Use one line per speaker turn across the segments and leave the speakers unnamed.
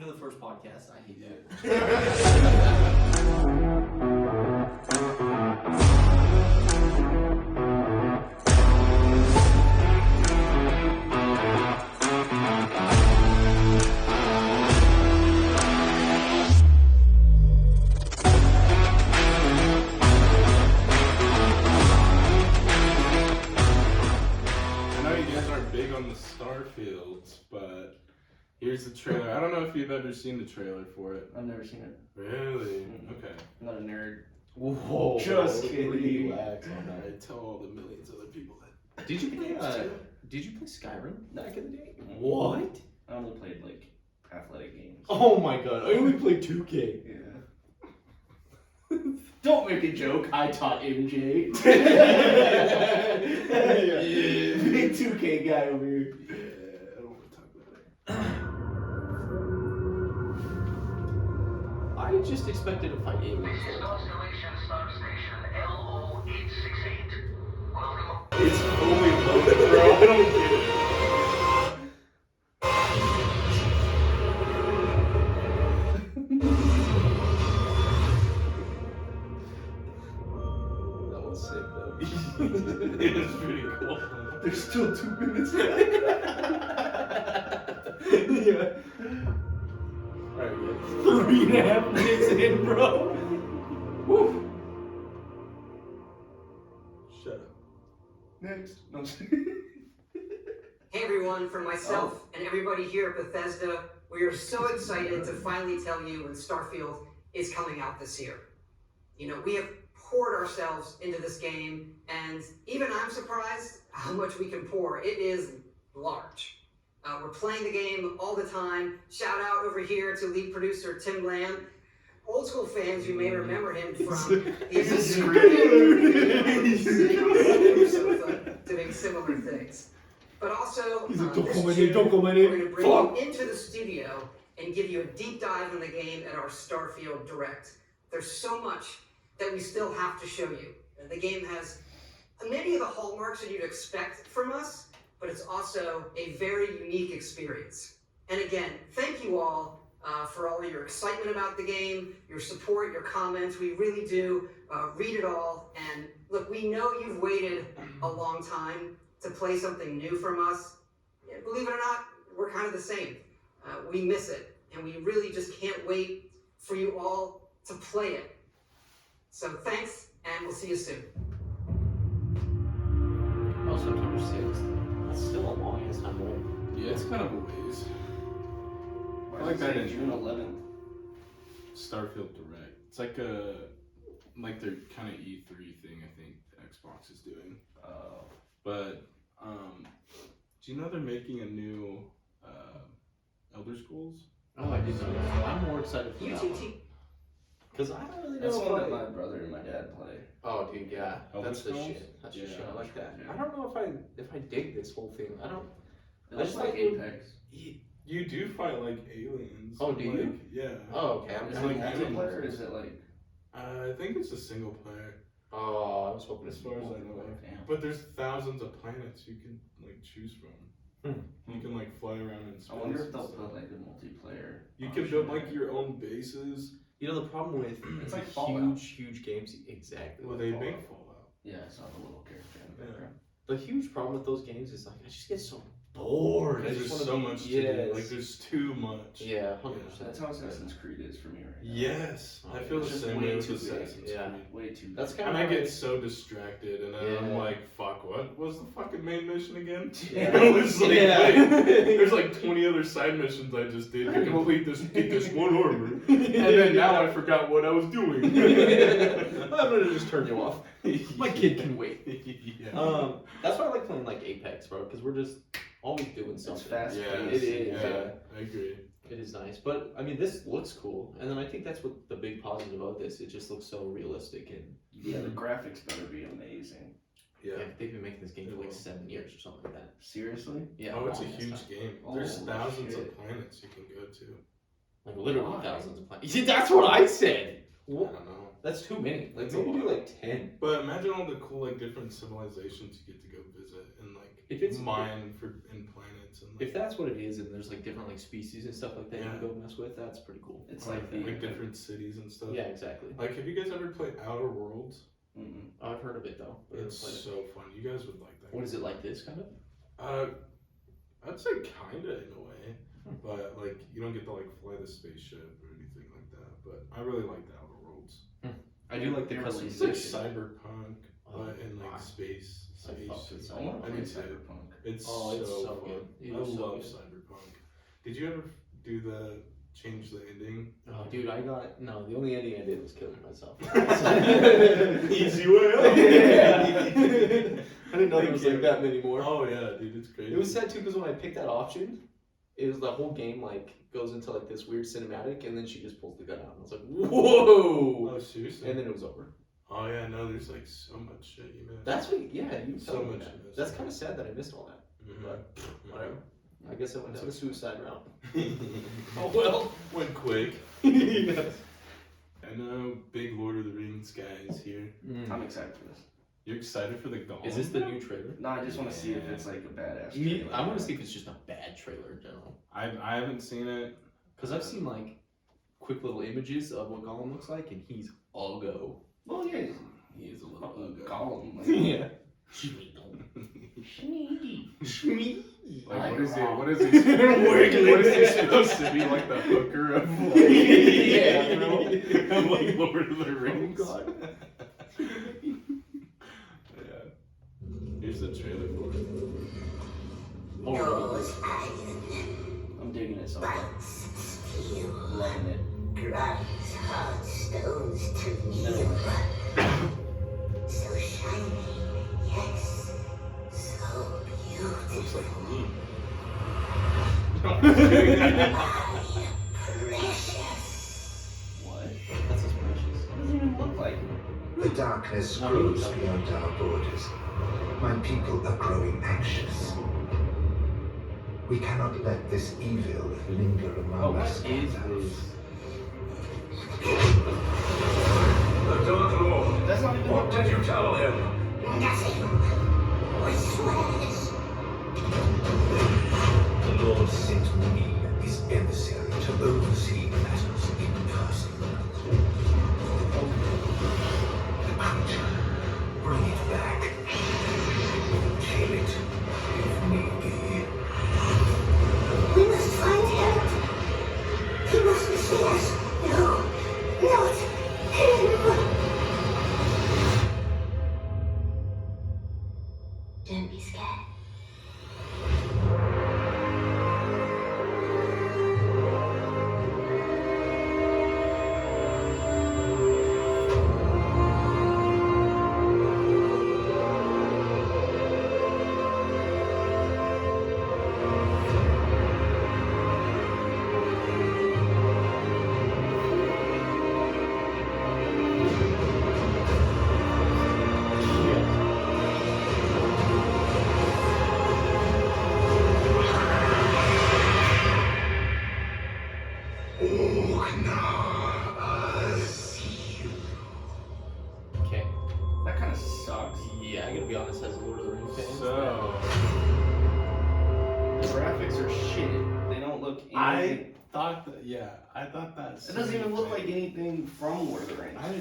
to the first podcast. I hate that.
Starfields, but here's the trailer. I don't know if you've ever seen the trailer for it.
I've never seen it.
Really? Okay.
I'm not a nerd.
Whoa.
Just kidding.
Relax on that.
I tell all the millions of other people that.
Did you play Skyrim back in the day?
Mhm.
What?
I only played like athletic games.
Oh my god, I only played 2K.
Yeah. Don't make a joke. I taught MJ. Big 2K guy over here.
Yeah, I don't want to talk about
I just expected to fight aliens.
This is Constellation Star Station LO868. Welcome.
it. It's fully loaded, bro. I don't get it.
That was sick though.
It is pretty cool.
There's still 2 minutes
Yeah.
Alright, guys.
3.5 minutes in, bro. Woo.
Shut up.
Next. No.
Hey everyone, from myself and everybody here at Bethesda, we are so excited to finally tell you when Starfield is coming out this year. You know, we have poured ourselves into this game, and even I'm surprised how much we can pour. It is large. We're playing the game all the time. Shout out over here to lead producer Tim Lamb. Old school fans, you may remember him from doing similar things. But also, this June, we're going to bring you into the studio and give you a deep dive on the game at our Starfield Direct. There's so much that we still have to show you. The game has many of the hallmarks that you'd expect from us, but it's also a very unique experience. And again, thank you all for all of your excitement about the game, your support, your comments. We really do read it all. And look, we know you've waited a long time to play something new from us. Yeah, believe it or not, we're kind of the same. We miss it, and we really just can't wait for you all to play it. So thanks, and we'll see you soon.
Oh, September 6th. That's still a long ass time away.
Yeah, it's kind of a ways.
Why
I like
does it
that
say
intro.
June 11th.
Starfield Direct. It's like their kind of E3 thing. I think Xbox is doing. But do you know they're making a new Elder Scrolls?
Oh, I didn't know that. I'm more excited for that one.
UTT.
Because I don't really know
That's
if
one that
I...
my brother and my dad play.
Oh, dude, yeah.
Elder
That's the
Scrolls?
shit. That's the
Yeah.
shit. I like that.
Yeah.
I don't know if I dig this whole thing. I don't...
It
I
looks
just
like
like
Apex.
You do fight like aliens.
Oh, do you?
Like, yeah.
Oh, okay. I'm
Is
just
it
like
multiplayer or
aliens.
is it like...
I think it's a single player,
Oh, I was hoping
as
it's
far as I know.
multiplayer, damn.
But there's thousands of planets you can like choose from. You can like fly around in space.
I wonder if
and
they'll
stuff.
put like a multiplayer.
You can build like your own bases.
You know, the problem with
It's like
huge,
Fallout.
huge games... Exactly.
Well,
like
they
Fallout.
make Fallout.
Yeah, I saw the little character in the
Yeah.
background.
The huge problem with those games is like I just get so bored. I
Because
just
there's
want
so much to
yes.
do. Like there's too much.
Yeah, 100%.
That's how Assassin's Creed is for me right now.
Yes,
Oh,
I feel the
it's just
same
way
way with
too big.
Assassin's
Yeah.
Creed.
Way too
That's
big.
kind
And
of
I get so distracted, and then I'm
Yeah.
like, "Fuck! What was the fucking main mission again?"
Yeah.
I was like,
Yeah.
wait, there's like 20 other side missions I just did to complete this, get this one armor, and then now I forgot what I was doing.
I'm gonna just turn you off. My kid can wait.
Yeah.
That's why I like playing like Apex, bro, because we're just always doing something.
fast
Yeah,
It is.
Yeah, I agree.
It is nice, but I mean, this looks cool, and then I think that's what the big positive about this. It just looks so realistic, and
Yeah, the graphics better be amazing.
Yeah.
yeah, they've been making this game
It
for like
will.
7 years or something like that.
Seriously?
Yeah.
Oh, it's a
long ass
huge
time.
game.
Oh,
There's thousands
shit.
of planets you can go to.
Like literally
Why?
thousands of planets. That's what I said.
I don't know.
That's too many. Like maybe do like 10.
But imagine all the cool like different civilizations you get to go visit and like
If it's-
mine in planets and like,
If that's what it is, and there's like different like species and stuff like that you
Yeah.
can go mess with, that's pretty cool.
It's
or,
like the
like different cities and stuff.
Yeah, exactly.
Like, have you guys ever played Outer Worlds?
Mm-mm.
Oh, I've heard of it though. But I
It's
haven't played it.
so fun. You guys would like that.
What is it like this kind of?
I'd say kinda in a way, but like you don't get to like fly the spaceship or anything like that. But I really like the Outer Worlds.
I do like the
It's like
customization.
cyberpunk, but in like space.
I fucked with
I want to
I
play
do too.
Cyberpunk.
It's
Oh, it's
so
so
fun.
good. It
I
is so
love
good.
cyberpunk. Did you ever do the change the ending?
Oh, dude, the only ending I did was killing myself.
Easy way out.
I didn't know there was like that many more.
Oh yeah, dude, it's crazy.
It was sad too because when I picked that option, it was the whole game like goes into like this weird cinematic, and then she just pulls the gun out, and I was like, whoa!
Oh seriously?
And then it was over.
Oh yeah, no, there's like so much shit you missed.
That's what, yeah, you
So
told me
much
that.
you missed.
That's kind of sad that I missed all that,
Mhm.
but
Mhm.
whatever. I guess I went down a suicide route.
Oh well, went quick.
Yes.
I know big Lord of the Rings guys here.
I'm excited for this.
You're excited for the Golem?
Is this the new trailer?
No, I just want to see if it's like a badass.
Me,
trailer.
I want to see if it's just a bad trailer in general.
I haven't seen it.
Because I've seen like quick little images of what Gollum looks like, and he's all go.
Well, yeah,
He is a little ugly.
Gollum. Like,
Yeah.
Like what is he? What is he?
Wiggling.
What is he supposed to be like the hooker of? Like,
Yeah.
you know, of like Lord of the Rings.
Oh god.
Yeah. Here's the trailer for it.
Yours
I'm digging it so far.
you
Loving it.
grinds hard stones to
No.
So shiny, yes, so beautiful.
Looks like me.
Precious.
What?
That's his precious.
What does it even look like?
The darkness
No,
grows
no.
beyond our borders. My people are growing anxious. We cannot let this evil linger among
Oh, what
us.
is this?
The Dark Lord.
That's not even.
What did you tell him?
Nothing. Whispers.
The Lord sent me, his emissary, to oversee matters in person. The creature, bring it back. Kill it, if need be.
We must find him. He mustn't see us. No, not him. Don't be scared.
Okay.
That kind of sucks.
Yeah, I gotta be honest, as a Lord of the Rings fan.
So
The graphics are shit. They don't look anything.
I thought that. Yeah, I thought that.
It doesn't even look like anything from Lord of the Rings.
I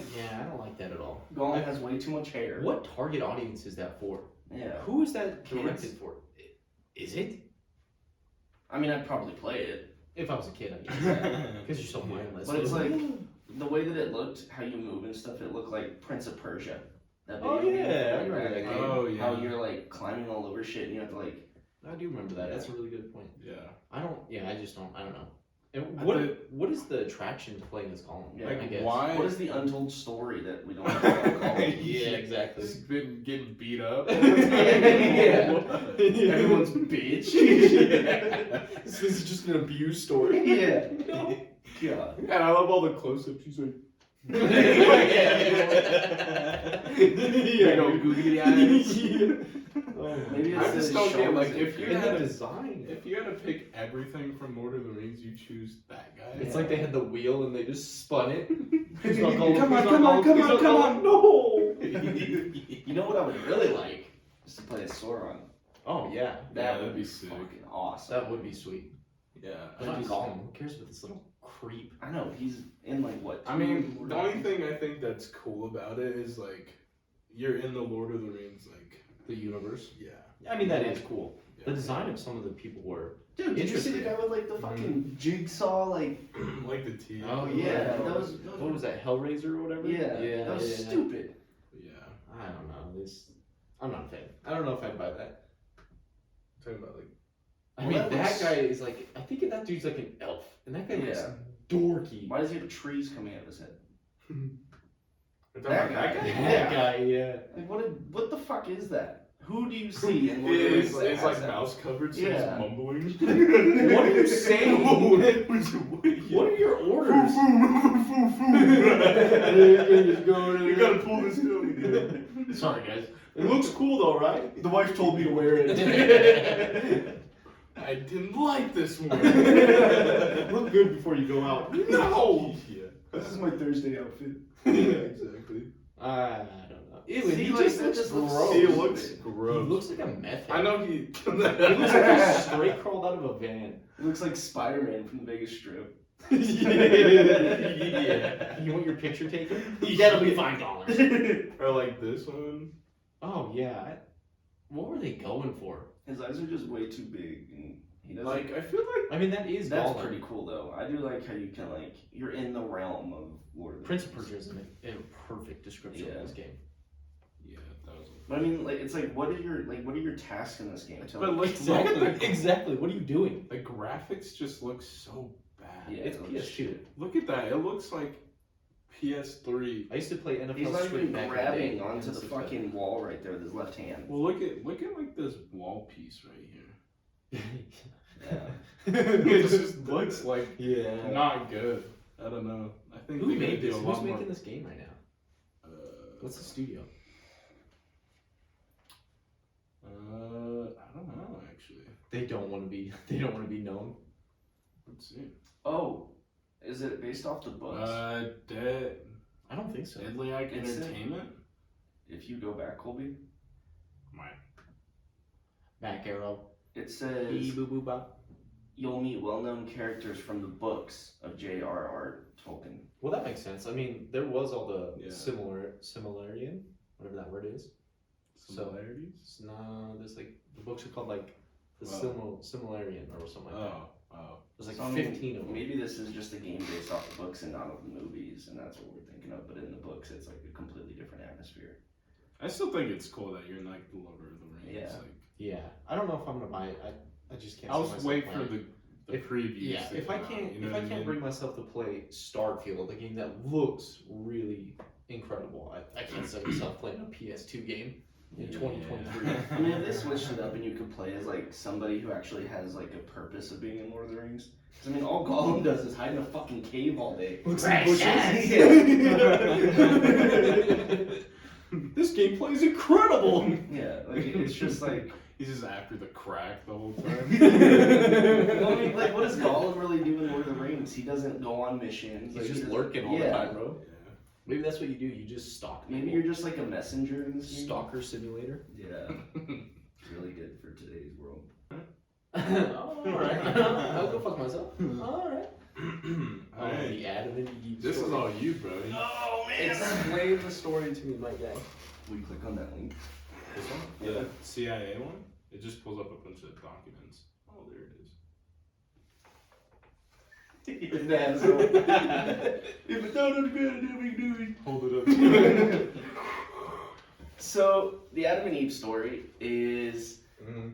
don't like that at all.
Gollum has way too much hair.
What target audience is that for?
Yeah.
Who is that
Kids.
directed for? Is it?
I mean, I'd probably play it.
If I was a kid, I guess. Because you're so mindless.
But it's like the way that it looked, how you move and stuff. It looked like Prince of Persia. That
Oh,
video game.
yeah, I
Like,
remember that game.
Oh yeah.
How you're like climbing all over shit and you have to like.
I do remember that. That's a really good point.
Yeah.
I don't know. And
I
what
thought-
what is the attraction to playing as Gollum?
Yeah,
I
Like
guess.
why?
What is the untold story that we don't know about Gollum?
Yeah, exactly.
He's been getting beat up.
Yeah.
Everyone's bitch.
This is just an abuse story.
Yeah. God.
And I love all the close-ups. She's like,
Yeah.
big old googly eyes.
Oh,
Maybe
I
it's
just
the
don't get
shows
like
that
if you
and
had
the
to
design.
if you had to pick everything from Lord of the Rings, you choose that guy.
It's like they had the wheel and they just spun it.
Come on,
no!
You know what I would really like? Is to play as Sauron.
Oh yeah,
Yeah, that'd be sick.
Fucking awesome.
that would be sweet.
Yeah.
I'm not Gollum. Who cares about this little creep?
I know, he's in like what?
I mean, the only thing I think that's cool about it is like you're in the Lord of the Rings, like
The universe.
yeah.
I mean, that is cool.
Yeah.
The design of some of the people were.
Dude, did you see the
Interesting.
guy with like the fucking jigsaw like?
like the T.
Oh
yeah,
What was that? Hellraiser or whatever?
Yeah, that was stupid.
Yeah.
I don't know. I'm not a fan. I don't know if I'd buy that.
Talking about like
I
Well,
mean,
that
that
looks-
guy is like. I think that dude's like an elf, and that guy looks
Yeah.
dorky.
Why does he have trees coming out of his head?
we're talking
That
about
guy?
That guy, yeah.
Like what the fuck is that? Who do you see in
It
Lord of the Rings
is,
that
it's
has
like
that?
mouse covered, so
Yeah.
it's mumbling.
What are you saying? What are your orders?
You gotta pull this down.
Sorry, guys. It looks cool though, right? The wife told me to wear it.
I didn't like this one.
Look good before you go out.
No. Yeah.
This is my Thursday outfit.
Yeah, exactly.
I don't know. Ew,
See,
he
like,
just
that
looks
just looks
gross.
He looks
He
gross.
looks like a meth head.
I know he.
He looks like he straight crawled out of a van.
It looks like Spider-Man from the Vegas Strip.
Yeah. You want your picture taken? That'll be $5.
Or like this one.
Oh yeah. What were they going for?
His eyes are just way too big, and he doesn't.
Like I feel like
I mean, that is
That's
Gollum.
pretty cool though. I do like how you can like you're in the realm of Lord of the
Prince of
Rings.
Persia is a perfect description
Yeah.
of this game.
yeah, that was.
But I mean, like it's like what are your tasks in this game? To,
But
like,
like
Exactly. What are you doing?
the graphics just look so bad.
Yeah,
It's
it looks
PS2.
shit.
Look at that. It looks like PS3.
I used to play NFL
He's not
Street
even
back
grabbing
in the day.
onto the fucking wall right there with his left hand.
Well, look at like this wall piece right here.
Yeah.
It just looks like
Yeah.
not good. I don't know. I think
Who
they could
made
do
this?
a
Who's
lot more.
making this game right now? What's the studio?
I don't know actually.
They don't want to be. They don't want to be known.
Let's see.
Oh, is it based off the books?
Dead
I don't think so.
Deadly Ike
It's in-
Entertainment.
If you go back, Colby,
My.
Back arrow.
it says
Bee boo boo bop.
you'll meet well-known characters from the books of J.R.R. Tolkien.
Well, that makes sense. I mean, there was all the
Yeah.
similarian, whatever that word is.
Similarities.
It's no, there's like the books are called like the
Wow.
similarian or something like that.
Oh.
There's like
So, I mean,
15 of them.
Maybe this is just a game based off the books and not of the movies, and that's what we're thinking of. But in the books, it's like a completely different atmosphere.
I still think it's cool that you're like the lover of the rings.
Yeah.
Like,
Yeah, I don't know if I'm gonna buy it. I just can't.
I'll
see
just
myself
wait for
playing.
the previews.
Yeah,
to
if I
come out,
can't,
you know
if
what
I can't
mean?
bring myself to play Starfield, a game that looks really incredible, I can't see myself playing a PS2 game in 2023.
I mean, if they switched it up and you could play as like somebody who actually has like a purpose of being in Lord of the Rings. 'Cause, I mean, all Gollum does is hide in a fucking cave all day.
Looks
like bushes.
This gameplay is incredible.
Yeah, like it's just like.
He's just after the crack the whole time.
Well, I mean, like, what does Gollum really do in Lord of the Rings? He doesn't go on missions.
He's
Like, he
just
doesn't-
lurking all the
yeah.
time, bro.
Yeah.
Maybe that's what you do. You just stalk.
Maybe
people.
you're just like a messenger in this game.
Stalker simulator.
Yeah, it's really good for today's world.
Alright. I'll go fuck myself. Alright. Oh,
Alright.
the Adam and Eve.
This is
story.
all you, bro.
Oh
Explain the story to me, my guy.
We click on that link.
This one?
Yeah.
The CIA one? It just pulls up a bunch of documents. Oh, there it is.
You're an asshole. If it's not good,
Hold it up.
So the Adam and Eve story is
Mm-hmm.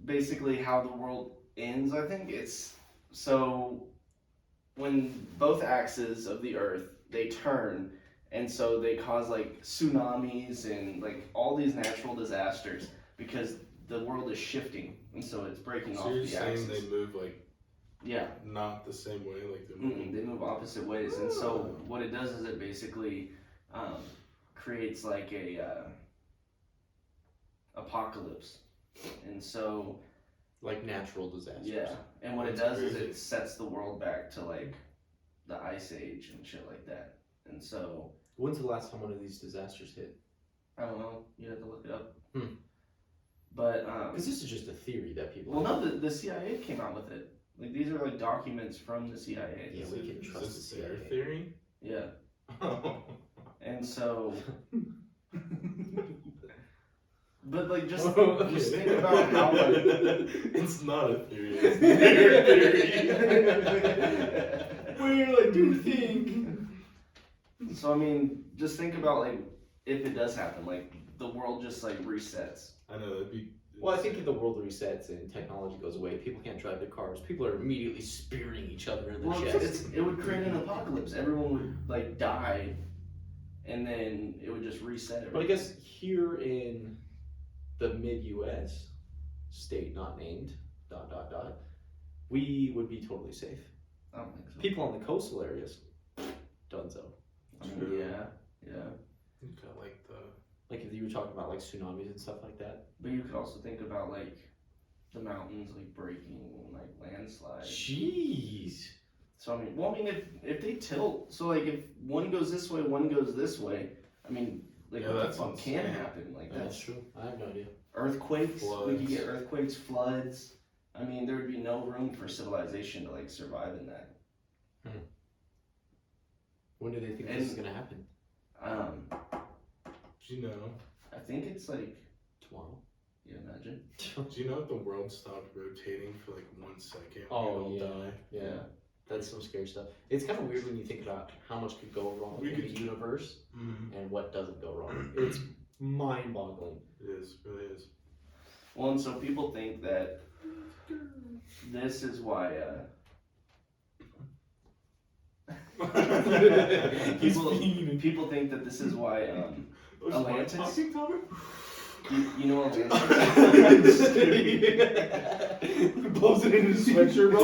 basically how the world ends. I think it's so when both axes of the Earth they turn, and so they cause like tsunamis and like all these natural disasters because the world is shifting, and so it's breaking
So
off
you're
the
saying
axis.
they move like
Yeah.
not the same way, like they're
Mm-mm, they move opposite ways, and so what it does is it basically creates like a apocalypse, and so
Like natural disasters.
Yeah, and what it
That's
does is
crazy.
it sets the world back to like the Ice Age and shit like that. And so
When's the last time one of these disasters hit?
I don't know. You have to look it up.
Hmm.
But
Because this is just a theory that people.
well, no, the CIA came out with it. Like these are like documents from the CIA.
Yeah, we can trust the
Is this their
CIA.
theory?
Yeah, and so. But like just think about how like
It's not a theory. It's their theory.
Well, I do think.
So I mean, just think about like if it does happen, like the world just like resets.
I know that'd be.
Well, I think if the world resets and technology goes away, people can't drive their cars. People are immediately spearing each other in the
Well,
chest.
it would create an apocalypse. Everyone would like die, and then it would just reset it.
But I guess here in the mid-U.S. state not named, ... we would be totally safe.
I don't think so.
People in the coastal areas, donezo.
I mean, yeah.
You got like the.
Like if you were talking about like tsunamis and stuff like that.
But you could also think about like the mountains like breaking, like landslides.
Jeez.
So I mean, if they tilt, so like if one goes this way, one goes this way. I mean, like
Yeah,
what the
that's
fuck can
insane.
happen? Like
That's
that's
true. I have no idea.
earthquakes. We
Floods.
could get earthquakes, floods. I mean, there would be no room for civilization to like survive in that.
When do they think
And-
this is gonna happen?
Do you know?
I think it's like,
Tomorrow.
you imagine.
Do you know if the world stopped rotating for like 1 second?
Oh
we'd
yeah,
all die?
yeah. That's some scary stuff. It's kind of weird when you think about how much could go wrong
We
in
could-
the universe
Mm-hmm.
and what doesn't go wrong. It's mind-boggling.
It is. It really is.
Well, and so people think that this is why.
He's
People-
fiending.
People think that this is why.
Was
Atlantis?
Mike talking, Tommy?
You know Atlantis.
Blows it in his sweatshirt, bro.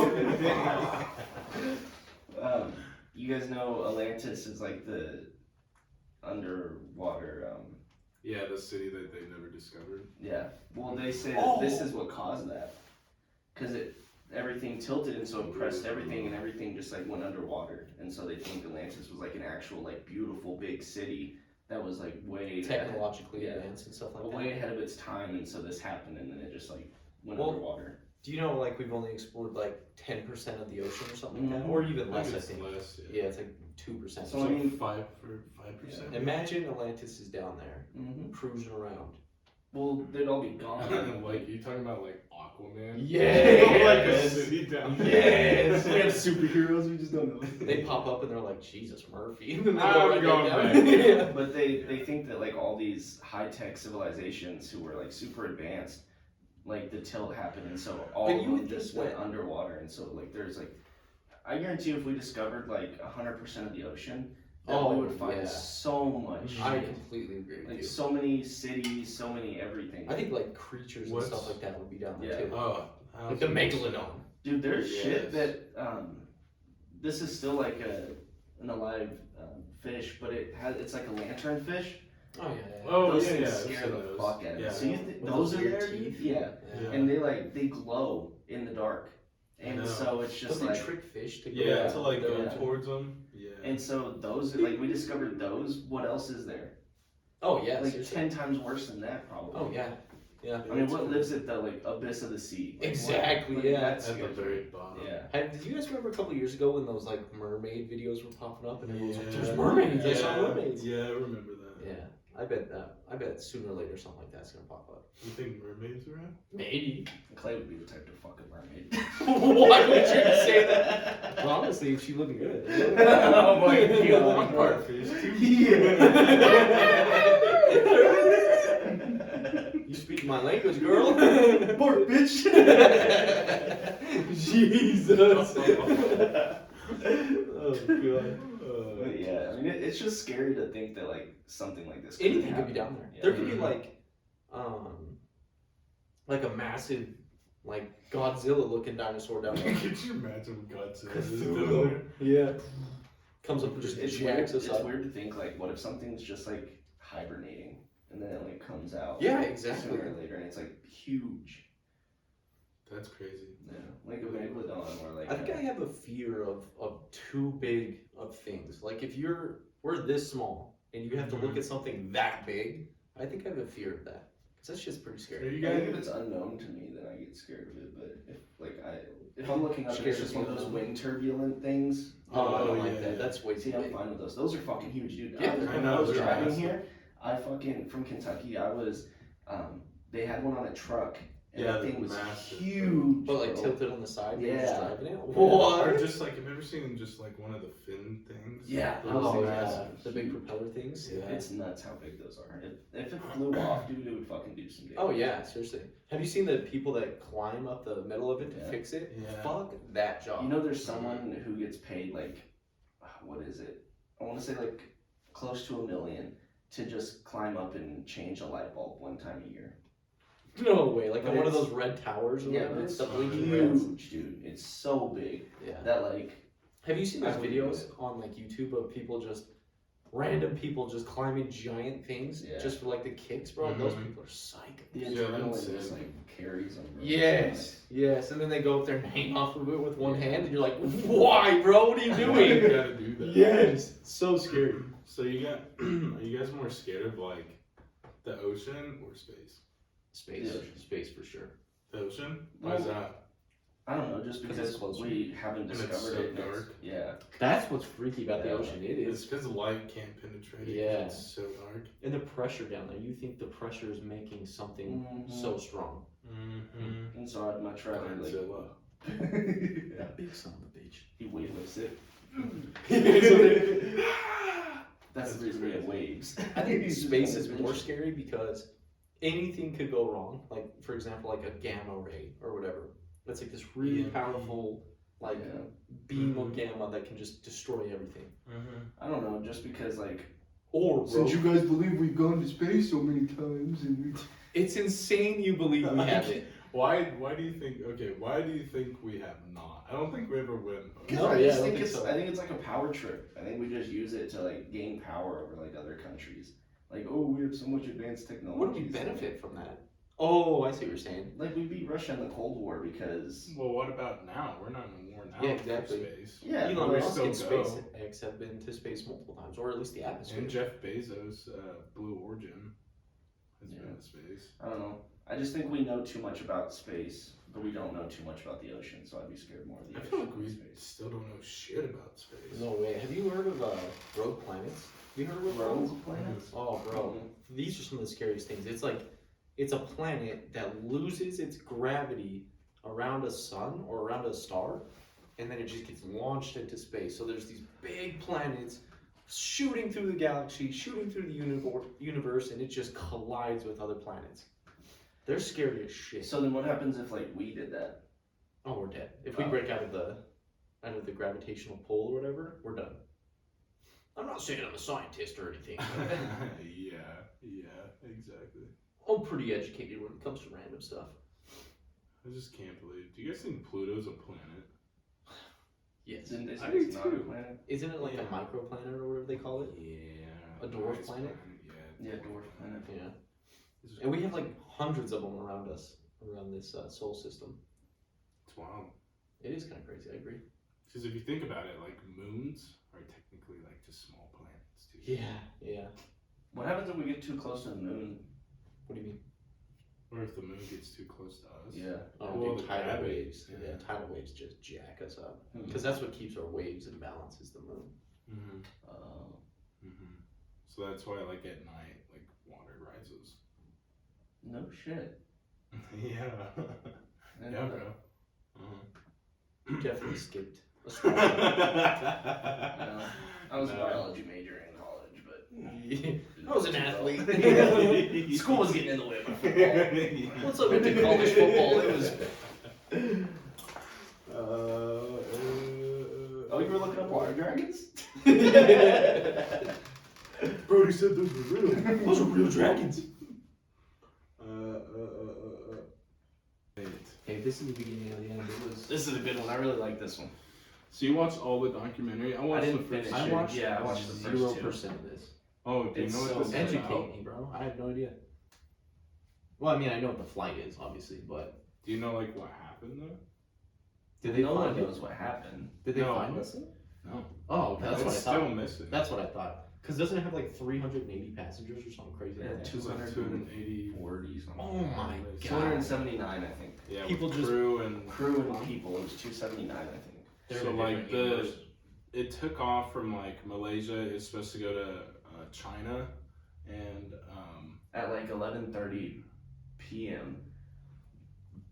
You guys know Atlantis is like the underwater.
Yeah, the city that they never discovered.
Yeah. Well, they say that this is what caused that, because everything tilted and so it pressed everything and everything just like went underwater, and so they think Atlantis was like an actual like beautiful big city that was like way
Technologically
Yeah.
advanced and stuff like that.
way ahead of its time, and so this happened and then it just like went
Well,
underwater.
Do you know, like, we've only explored like 10% of the ocean or something like that,
Mhm.
or even
I
less?
think
I
it's
think.
less.
Yeah, it's like 2%.
So I mean,
5%.
Imagine Atlantis is down there,
hmm
cruising around.
well, they'd all be gone.
Like you talking about like Aquaman?
Yes!
Like a city down there.
Yes!
We have superheroes, we just don't know.
They pop up and they're like, Jesus, Murphy. And then they
Ah,
go
we're
right
going
down.
back.
Yeah.
But they think that like all these high tech civilizations who were like super advanced, like the tilt happened, and so all
But
of
you would
them
think
just went
that-
underwater, and so like there's like, I guarantee you if we discovered like 100% of the ocean, that
Oh,
we would find
yeah.
so much,
I completely agree with
like
you.
so many cities, so many everything.
I think like creatures
What's-
and stuff like that would be down there
Yeah.
too.
Oh,
Like the megalodon.
Dude, there's shit
Yes.
that this is still like an alive fish, but it's like a lantern fish.
Oh yeah.
Oh
Those
yeah,
things
yeah. I've
scare
seen
the
those.
fuck out of me.
Yeah.
So you
With
those
those
are
weird
there,
teeth.
yeah.
Yeah.
And they glow in the dark,
I
and
know.
so it's just
Doesn't
like,
it trick fish to go
Yeah,
down?
to like go
Yeah.
towards them. Yeah.
and so those are like we discovered those. What else is there?
Oh yeah,
Like
seriously.
10 times worse than that, probably.
Oh yeah. Yeah.
I mean, what lives at the like abyss of the sea? Like, what-
Exactly,
like,
yeah.
That's
At the very bottom.
yeah.
Did you guys remember a couple years ago when those like mermaid videos were popping up and everyone's like, "There's
Yeah.
mermaids! I saw
Yeah.
mermaids!"
Yeah, I remember that.
Yeah, I bet sooner or later something like that's gonna pop up.
You think mermaids are real?
Maybe.
Clay would be the type to fuck a mermaid.
Why would you say that? Well, honestly, if she looked good.
Oh my
You
God.
want part fish too?
You speak my language, girl.
Pork, bitch.
Jesus. Oh god.
But yeah, I mean, it's just scary to think that like something like this.
Anything could
happen.
be down there.
Yeah.
There could be like a massive, like Godzilla looking dinosaur down there.
Could you imagine Godzilla is down
Cthulhu.
there?
Yeah. Comes up and just
It's weird.
jacks us
It's
up.
weird to think like, what if something's just like hibernating and then it like comes out.
Yeah,
like,
exactly.
Sooner or later, and it's like huge.
That's crazy.
Yeah, like a megalodon or like.
I think I have a fear of too big of things. Like if we're this small and you have to look at something that big, I think I have a fear of that. Cause that's just pretty
Are
scary.
you
I think
guys?
if it's unknown to me, then I get scared of it. But if I'm looking up, it's just one of those wind turbulent things.
Oh, I don't
yeah,
like that.
yeah.
That's way too
See, I'm
big.
fine with those. Those are fucking huge, dude.
Yeah,
When
I
I was
know, they're
driving
massive.
here, I fucking from Kentucky. I was, they had one on a truck, and
Yeah,
that thing
they're
was
massive.
huge.
But like
bro.
tilted on the side, and you're
Yeah.
just driving it.
Or
What?
just like, have you ever seen just like one of the fin things?
Yeah,
Those
Oh
things
yeah,
are
the big propeller things.
Yeah.
It's nuts how big those are. If it flew off, dude, it would fucking do some damage.
Oh yeah, seriously. Have you seen the people that climb up the middle of it to
Yeah.
fix it?
Yeah.
Fuck that job.
You know, there's someone who gets paid like, what is it? I want to say like close to $1 million to just climb up and change a light bulb one time a year.
No way. Like
But
on one of
it's-
those red towers or
Yeah,
whatever.
but it's
the blinking reds.
huge, dude. It's so big
Yeah.
that like
Have you seen
I
those
wouldn't do
videos on like YouTube of people just random people just climbing giant things
Yeah.
just for like the kicks, bro? Those
Mhm.
people are psycho.
the
Yeah,
adrenaline
that's
just
it.
like carries them. Bro.
Yes, yes, and then they go up there and hang off of it with one hand, and you're like, "Why, bro? What are you doing?"
You gotta do that.
Yes, so scary.
So you got? Are you guys more scared of like the ocean or space?
Space,
Yeah.
space for sure.
The ocean? Why is that?
I don't know, just
'Cause
because
it's closer.
we haven't
And it's
discovered
so
it. and it's-
dark.
Yeah.
That's what's freaky about the
Yeah.
ocean. It
It's
is,
because the light can't penetrate it. 'cause
Yeah.
It's so dark.
and the pressure down there. You think the pressure is making something
Mhm.
so strong.
Mm-hmm.
And so I'd much rather like.
Godzilla.
Yeah.
That big son of a bitch.
He weightlifts it.
I
That's the reason we have waves.
think space is more scary because anything could go wrong. Like, for example, like a gamma ray or whatever. That's like this really
EMP.
powerful, like,
Yeah.
beam of gamma that can just destroy everything.
Mm-hmm.
I don't know, just because like
Or, bro,
guys believe we've gone to space so many times and we...
it's insane you believe we have it.
Why do you think? Okay, why do you think we have not? I don't think we ever win.
No,
I
yeah,
just
I don't
think
think
it's
so.
I think it's like a power trip. I think we just use it to like gain power over like other countries. Like, oh, we have so much advanced technology.
What do we benefit from that? Oh, I see what you're saying.
Like we beat Russia in the Cold War because
Well, what about now? We're not in a war now.
Yeah,
for
exactly.
Space.
yeah,
Elon
we
Musk
still
and
go.
SpaceX have been to space multiple times, or at least the atmosphere.
And Jeff Bezos, Blue Origin, has
Yeah.
been in space.
I don't know. I just think we know too much about space, but we don't know too much about the ocean. So I'd be scared more of the
I
ocean
feel like
than
we
space.
still don't know shit about space.
No way. Have you heard of Rogue Planets? Have you heard of Rogue Planets?
Rogue planets.
Oh, bro. These are some of the scariest things. It's like, it's a planet that loses its gravity around a sun or around a star, and then it just gets launched into space. So there's these big planets shooting through the galaxy, shooting through the universe, and it just collides with other planets. They're scary as shit.
So then, what happens if like we did that?
Oh, we're dead. If we
Oh.
break out of the gravitational pull or whatever, we're done. I'm not saying I'm a scientist or anything.
yeah, exactly.
I'm pretty educated when it comes to random stuff.
I just can't believe. Do you guys think Pluto's a planet?
Yes.
Isn't it
I do
not a
too.
planet?
Isn't it like
Yeah.
a microplanet or whatever they call it?
Yeah.
A dwarf
ice
planet?
Yeah, dwarf planet.
Yeah.
It's just-
And we have like hundreds of them around us, around this solar system.
It's wild.
It is kind of crazy, I agree.
Because if you think about it, like moons are technically like just small planets too.
Yeah.
What happens if we get too close to the moon?
What do you mean?
Or if the moon gets too close to us.
Yeah.
Oh,
Well,
dude,
the
tidal
gravity,
waves.
yeah.
Yeah, tidal waves just jack us up.
Hmm.
Because that's what keeps our waves in balance is the moon.
Mm-hmm. Mm-hmm. So that's why, like at night, like water rises.
No shit.
yeah.
I didn't
Yeah,
know
bro.
that.
You definitely skipped a
No,
Uh-huh.
I was a
No.
biology major in college, but
I was an athlete.
School was getting in the way of my football.
Once I went to college football, it was.
Oh, you were looking up water dragons?
Brody said those were real.
Those are real dragons. Hey, this is the beginning of the end. It was.
This is a good one. I really like this one.
So you watched all the documentary? I watched
didn't
the first.
finish
I
it.
watched.
Yeah, I watched the first
0%
two.
of this.
Oh, do you
It's
know
so
what this is
good.
about?
Educate me, bro. I have no idea. Well, I mean, I know what the flight is, obviously, but
Do you know like what happened? happened though?
Did they
no one
find it?
knows what happened.
Did they
No,
find
but-
this thing?
No.
Oh, that's
it's
what I
still
thought.
missing.
That's what I thought. Because doesn't it have like 380 passengers or something crazy?
Yeah,
like that?
It was like
280,
280.
something.
Oh my god.
279, I think.
Yeah,
People
with
just-
crew and
Crew and people, it was 279, I think.
They're
so
in a
like
different universe.
it took off from like Malaysia. It's supposed to go to China, and
At like 11:30 p.m.,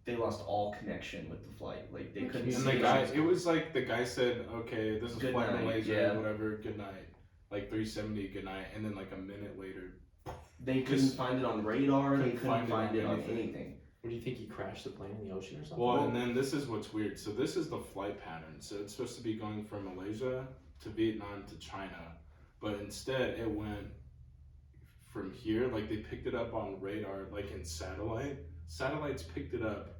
they lost all connection with the flight. Like they couldn't
and
see
the
it.
guy, it was like the guy said, okay, this is
Good
flight
night,
Malaysia,
yeah.
whatever, good night, like 370, good night, and then like a minute later,
They couldn't
just
find it on radar. They
couldn't
couldn't find it on
anything.
anything.
What do you think? He crashed the plane in the ocean or something?
well, and then this is what's weird. So this is the flight pattern. So it's supposed to be going from Malaysia to Vietnam to China, but instead it went from here. Like they picked it up on radar, like in satellite. Satellites picked it up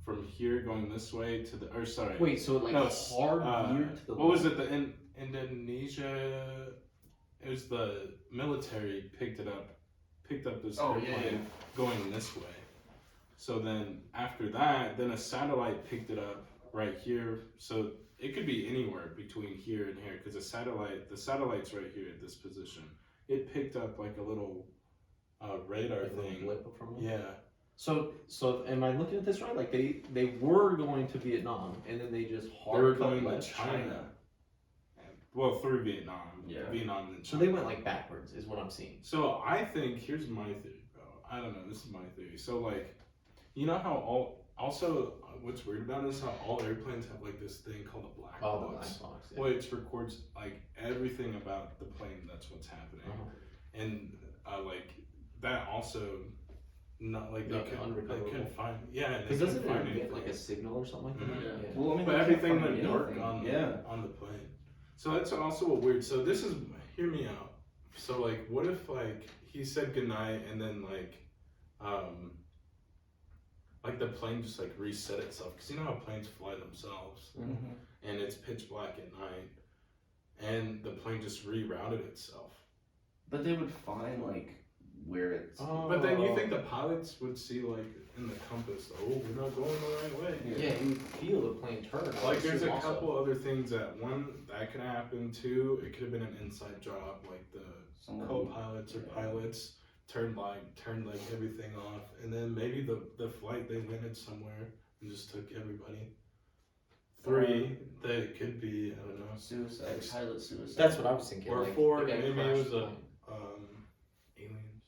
from here going this way to the. Or sorry.
Wait, so it like
No, it's,
hard veered to the
what was
left?
it? The Indonesia. It was the military picked up this
Oh,
airplane
yeah, yeah.
going this way. So then after that, then a satellite picked it up right here. So it could be anywhere between here and here because the satellite's right here at this position. It picked up like a little radar
Like a little
thing.
blip from it?
Yeah.
So am I looking at this right? Like they were going to Vietnam and then they just hard
They were
cut
going to
left
China. Well, through Vietnam.
Yeah.
Vietnam and
So
China.
they went like backwards, is what I'm seeing.
So I think here's my theory, bro. I don't know. This is my theory. So like, you know how what's weird about it is how all airplanes have like this thing called a black
Oh, the
box,
black box. Yeah.
which records like everything about the plane. That's what's happening,
Uh-huh.
and like that also. Not like
Like
they
unrecoverable.
couldn't find. Yeah, they
Because
couldn't
doesn't
find
it get
anything.
like a signal or something like that?
Mhm.
Yeah.
Yeah.
Well, I mean,
But
they can't
everything
find
went dark
anything.
on on the plane. So that's also a weird. So this is hear me out. So like, what if like he said goodnight and then like the plane just like reset itself because you know how planes fly themselves
Mhm.
and it's pitch black at night and the plane just rerouted itself.
But they would find like where it's.
But then you think the pilots would see like in the compass, oh, we're not going the right way.
Yeah, you would feel the plane turn. I
Like there's a
assume also.
couple other things that that could happen too. It could have been an inside job, like the
Someone-
co-pilots or
yeah.
pilots turned everything off, and then maybe the flight they landed somewhere and just took everybody. 3 that it could be, I don't know.
Suicide, pilot suicide.
That's what I was thinking.
Or
like,
4,
the guy
maybe it
crashed
was
the
a
plane.
aliens.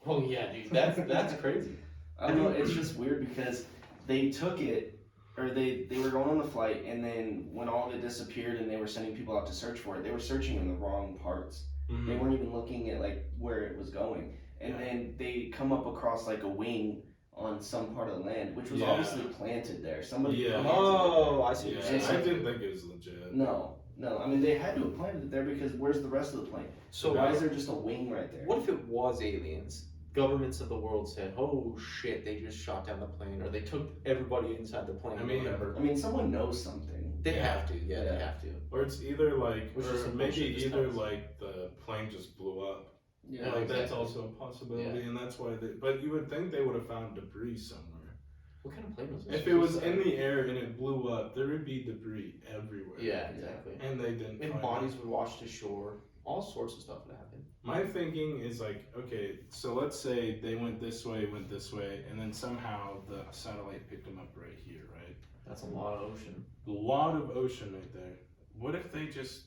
Oh yeah, dude, that's crazy.
I don't know. It's just weird because they took it, or they were going on the flight, and then when all of it disappeared and they were sending people out to search for it, they were searching in the wrong parts. They weren't even looking at like where it was going, and
Yeah.
then they come up across like a wing on some part of the land, which was
Yeah.
obviously planted there. Somebody.
Yeah.
planted
Oh, I see.
Yeah,
what you're
It's
I
saying.
like-
didn't think it was legit.
it. No, I mean they had to have planted it there because where's the rest of the plane?
So
Why is there just a wing right there?
what if it was aliens? Governments of the world said, "Oh shit, they just shot down the plane, or they took everybody inside the plane."
I mean,
whatever."
I mean, someone knows something.
They
Yeah.
have to. Yeah,
Yeah.
they have to.
Or it's either like,
Which is
or
some
maybe
bullshit just
either
happens.
like the plane just blew up.
Yeah.
Like that's
exactly.
also a possibility, and that's why they. But you would think they would have found debris somewhere.
What kind of plane was this?
If it was in the air and it blew up, there would be debris everywhere.
Yeah, exactly.
And they didn't.
And
find
bodies
it.
would wash to shore. All sorts of stuff would happen.
My thinking is like, okay, so let's say they went this way, and then somehow the satellite picked them up right here, right?
That's a lot of ocean.
A lot of ocean right there. What if they just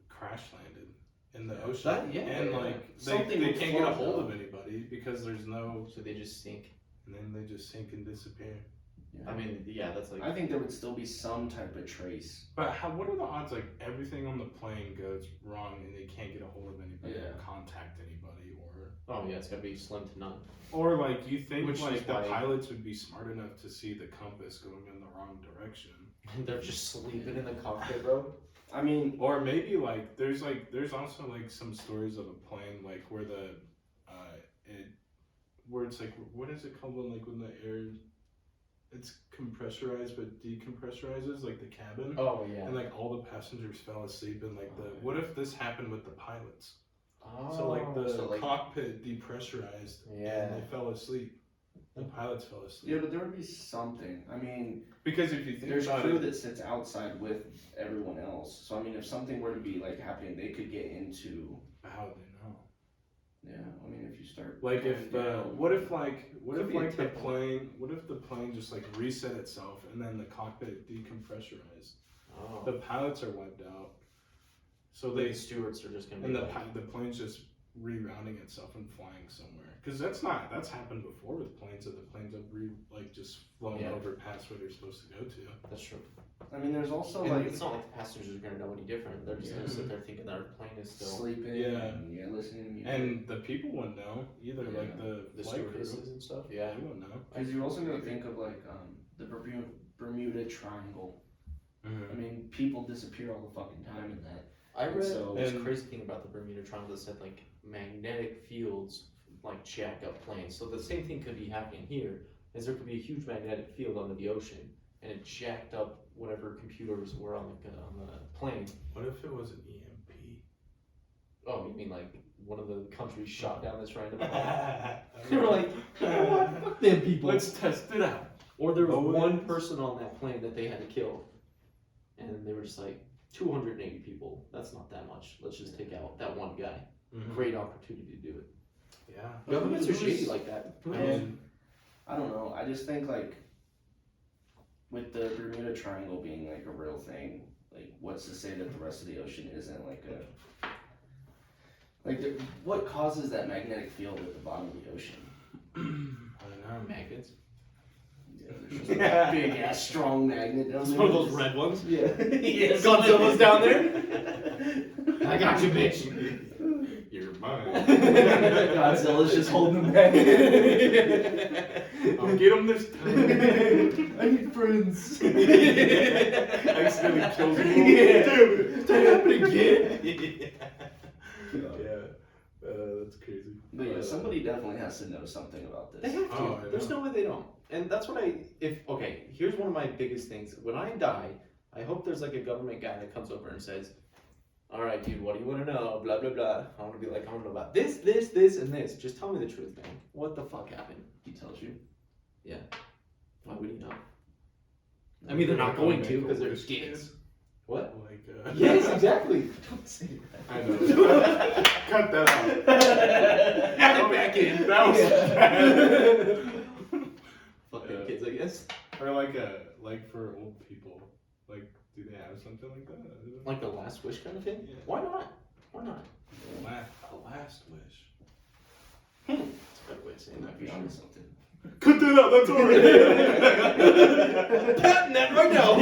crash landed in the ocean?
That- yeah,
and
yeah.
like
Something
they
would
can't get a
float,
hold
though.
of anybody because there's no,
So they just sink.
and then they just sink and disappear.
I mean, yeah, that's like.
I think there would still be some type of trace.
But what are the odds like everything on the plane goes wrong and they can't get a hold of anybody or
Yeah.
contact anybody
Oh yeah, it's gonna be slim to none.
or like you think
Which is
like the
why-
pilots would be smart enough to see the compass going in the wrong direction.
They're just sleeping in the cockpit, bro.
I mean,
Or maybe there's also like some stories of a plane like where where it's like what is it called when the air it's compressurized but decompressurizes like the cabin
Oh yeah.
and like all the passengers fell asleep and like what if this happened with the pilots?
Oh,
So like the
so, like,
cockpit depressurized
Yeah.
and they fell asleep. The pilots fell asleep.
Yeah, but there would be something. I mean,
Because if you think
there's
about
crew
it,
that sits outside with everyone else. So I mean, if something were to be like happening, they could get into.
how would they know?
Yeah, I mean, if you start.
Like if
going down-
what if
Could be a
the
tip.
plane just like reset itself and then the cockpit decompressurized?
Oh.
The pilots are wiped out. So
The
they
stewards are just gonna be
and the
like,
the plane's just rerouting itself and flying somewhere. Because that's happened before with planes, that the planes have just flown
Yeah.
over past where they're supposed to go to.
that's true.
I mean, there's also
And
like
it's not like the passengers are gonna know any different. They're just gonna sit there thinking that our plane is still
sleeping.
Yeah.
And, listening to music.
And the people wouldn't know either,
Yeah.
like
the
flight crew.
stewardesses and stuff.
They
Yeah.
wouldn't know.
Because you also got to think of like the Bermuda Triangle. I mean, people disappear all the fucking time in that.
I read
So-
this
And-
crazy thing about the Bermuda Triangle that said like magnetic fields like jack up planes. So the same thing could be happening here, is there could be a huge magnetic field under the ocean, and it jacked up whatever computers were on the plane.
What if it was an EMP?
Oh, you mean like one of the countries shot down this random plane? They were like, you know what? Fuck them people.
Let's test it out.
Or there was
Low
one
ends.
person on that plane that they had to kill, and they were just like 280 people. That's not that much. Let's just take out that one guy. Great opportunity to do it.
Yeah.
Governments are shady like that.
And
I don't know. I just think like with the Bermuda Triangle being like a real thing, like what's to say that the rest of the ocean isn't like what causes that magnetic field at the bottom of the ocean?
I don't know.
Magnets.
Yeah, there's just a big ass strong magnet down there.
One of those red ones.
Yeah. Yes.
Godzilla's down there. I got you, bitch.
You're mine.
Godzilla's just holding the magnet.
I'll get him this time.
I need friends.
Accidentally kills him.
Yeah.
Dude,
That happened again.
Yeah. That's crazy.
But yeah, somebody definitely has to know something about
They
this.
have to.
Oh, I
There's
know.
no way they don't. And that's what okay, here's one of my biggest things. When I die, I hope there's like a government guy that comes over and says, all right, dude, what do you want to know? Blah, blah, blah. I want to be like, I want to know about this, this, this, and this. Just tell me the truth, man. What the fuck happened?
He tells you.
Yeah. Why would he know? I mean, they're not going to because they're
Make-A-Wish
kids.
kid.
What?
Like,
Yes, exactly.
Don't say that.
I know. Cut that out.
Add it back in.
That was bad.
Fuck
Yeah.
them kids, I guess.
Or like for old people. Like, do they have something like that?
Like the last wish kind of thing?
Yeah.
Why not? Why not?
A last wish.
It's a better way of saying
Might
that.
be onto something.
Cut that out. That's already.
Patent that right now.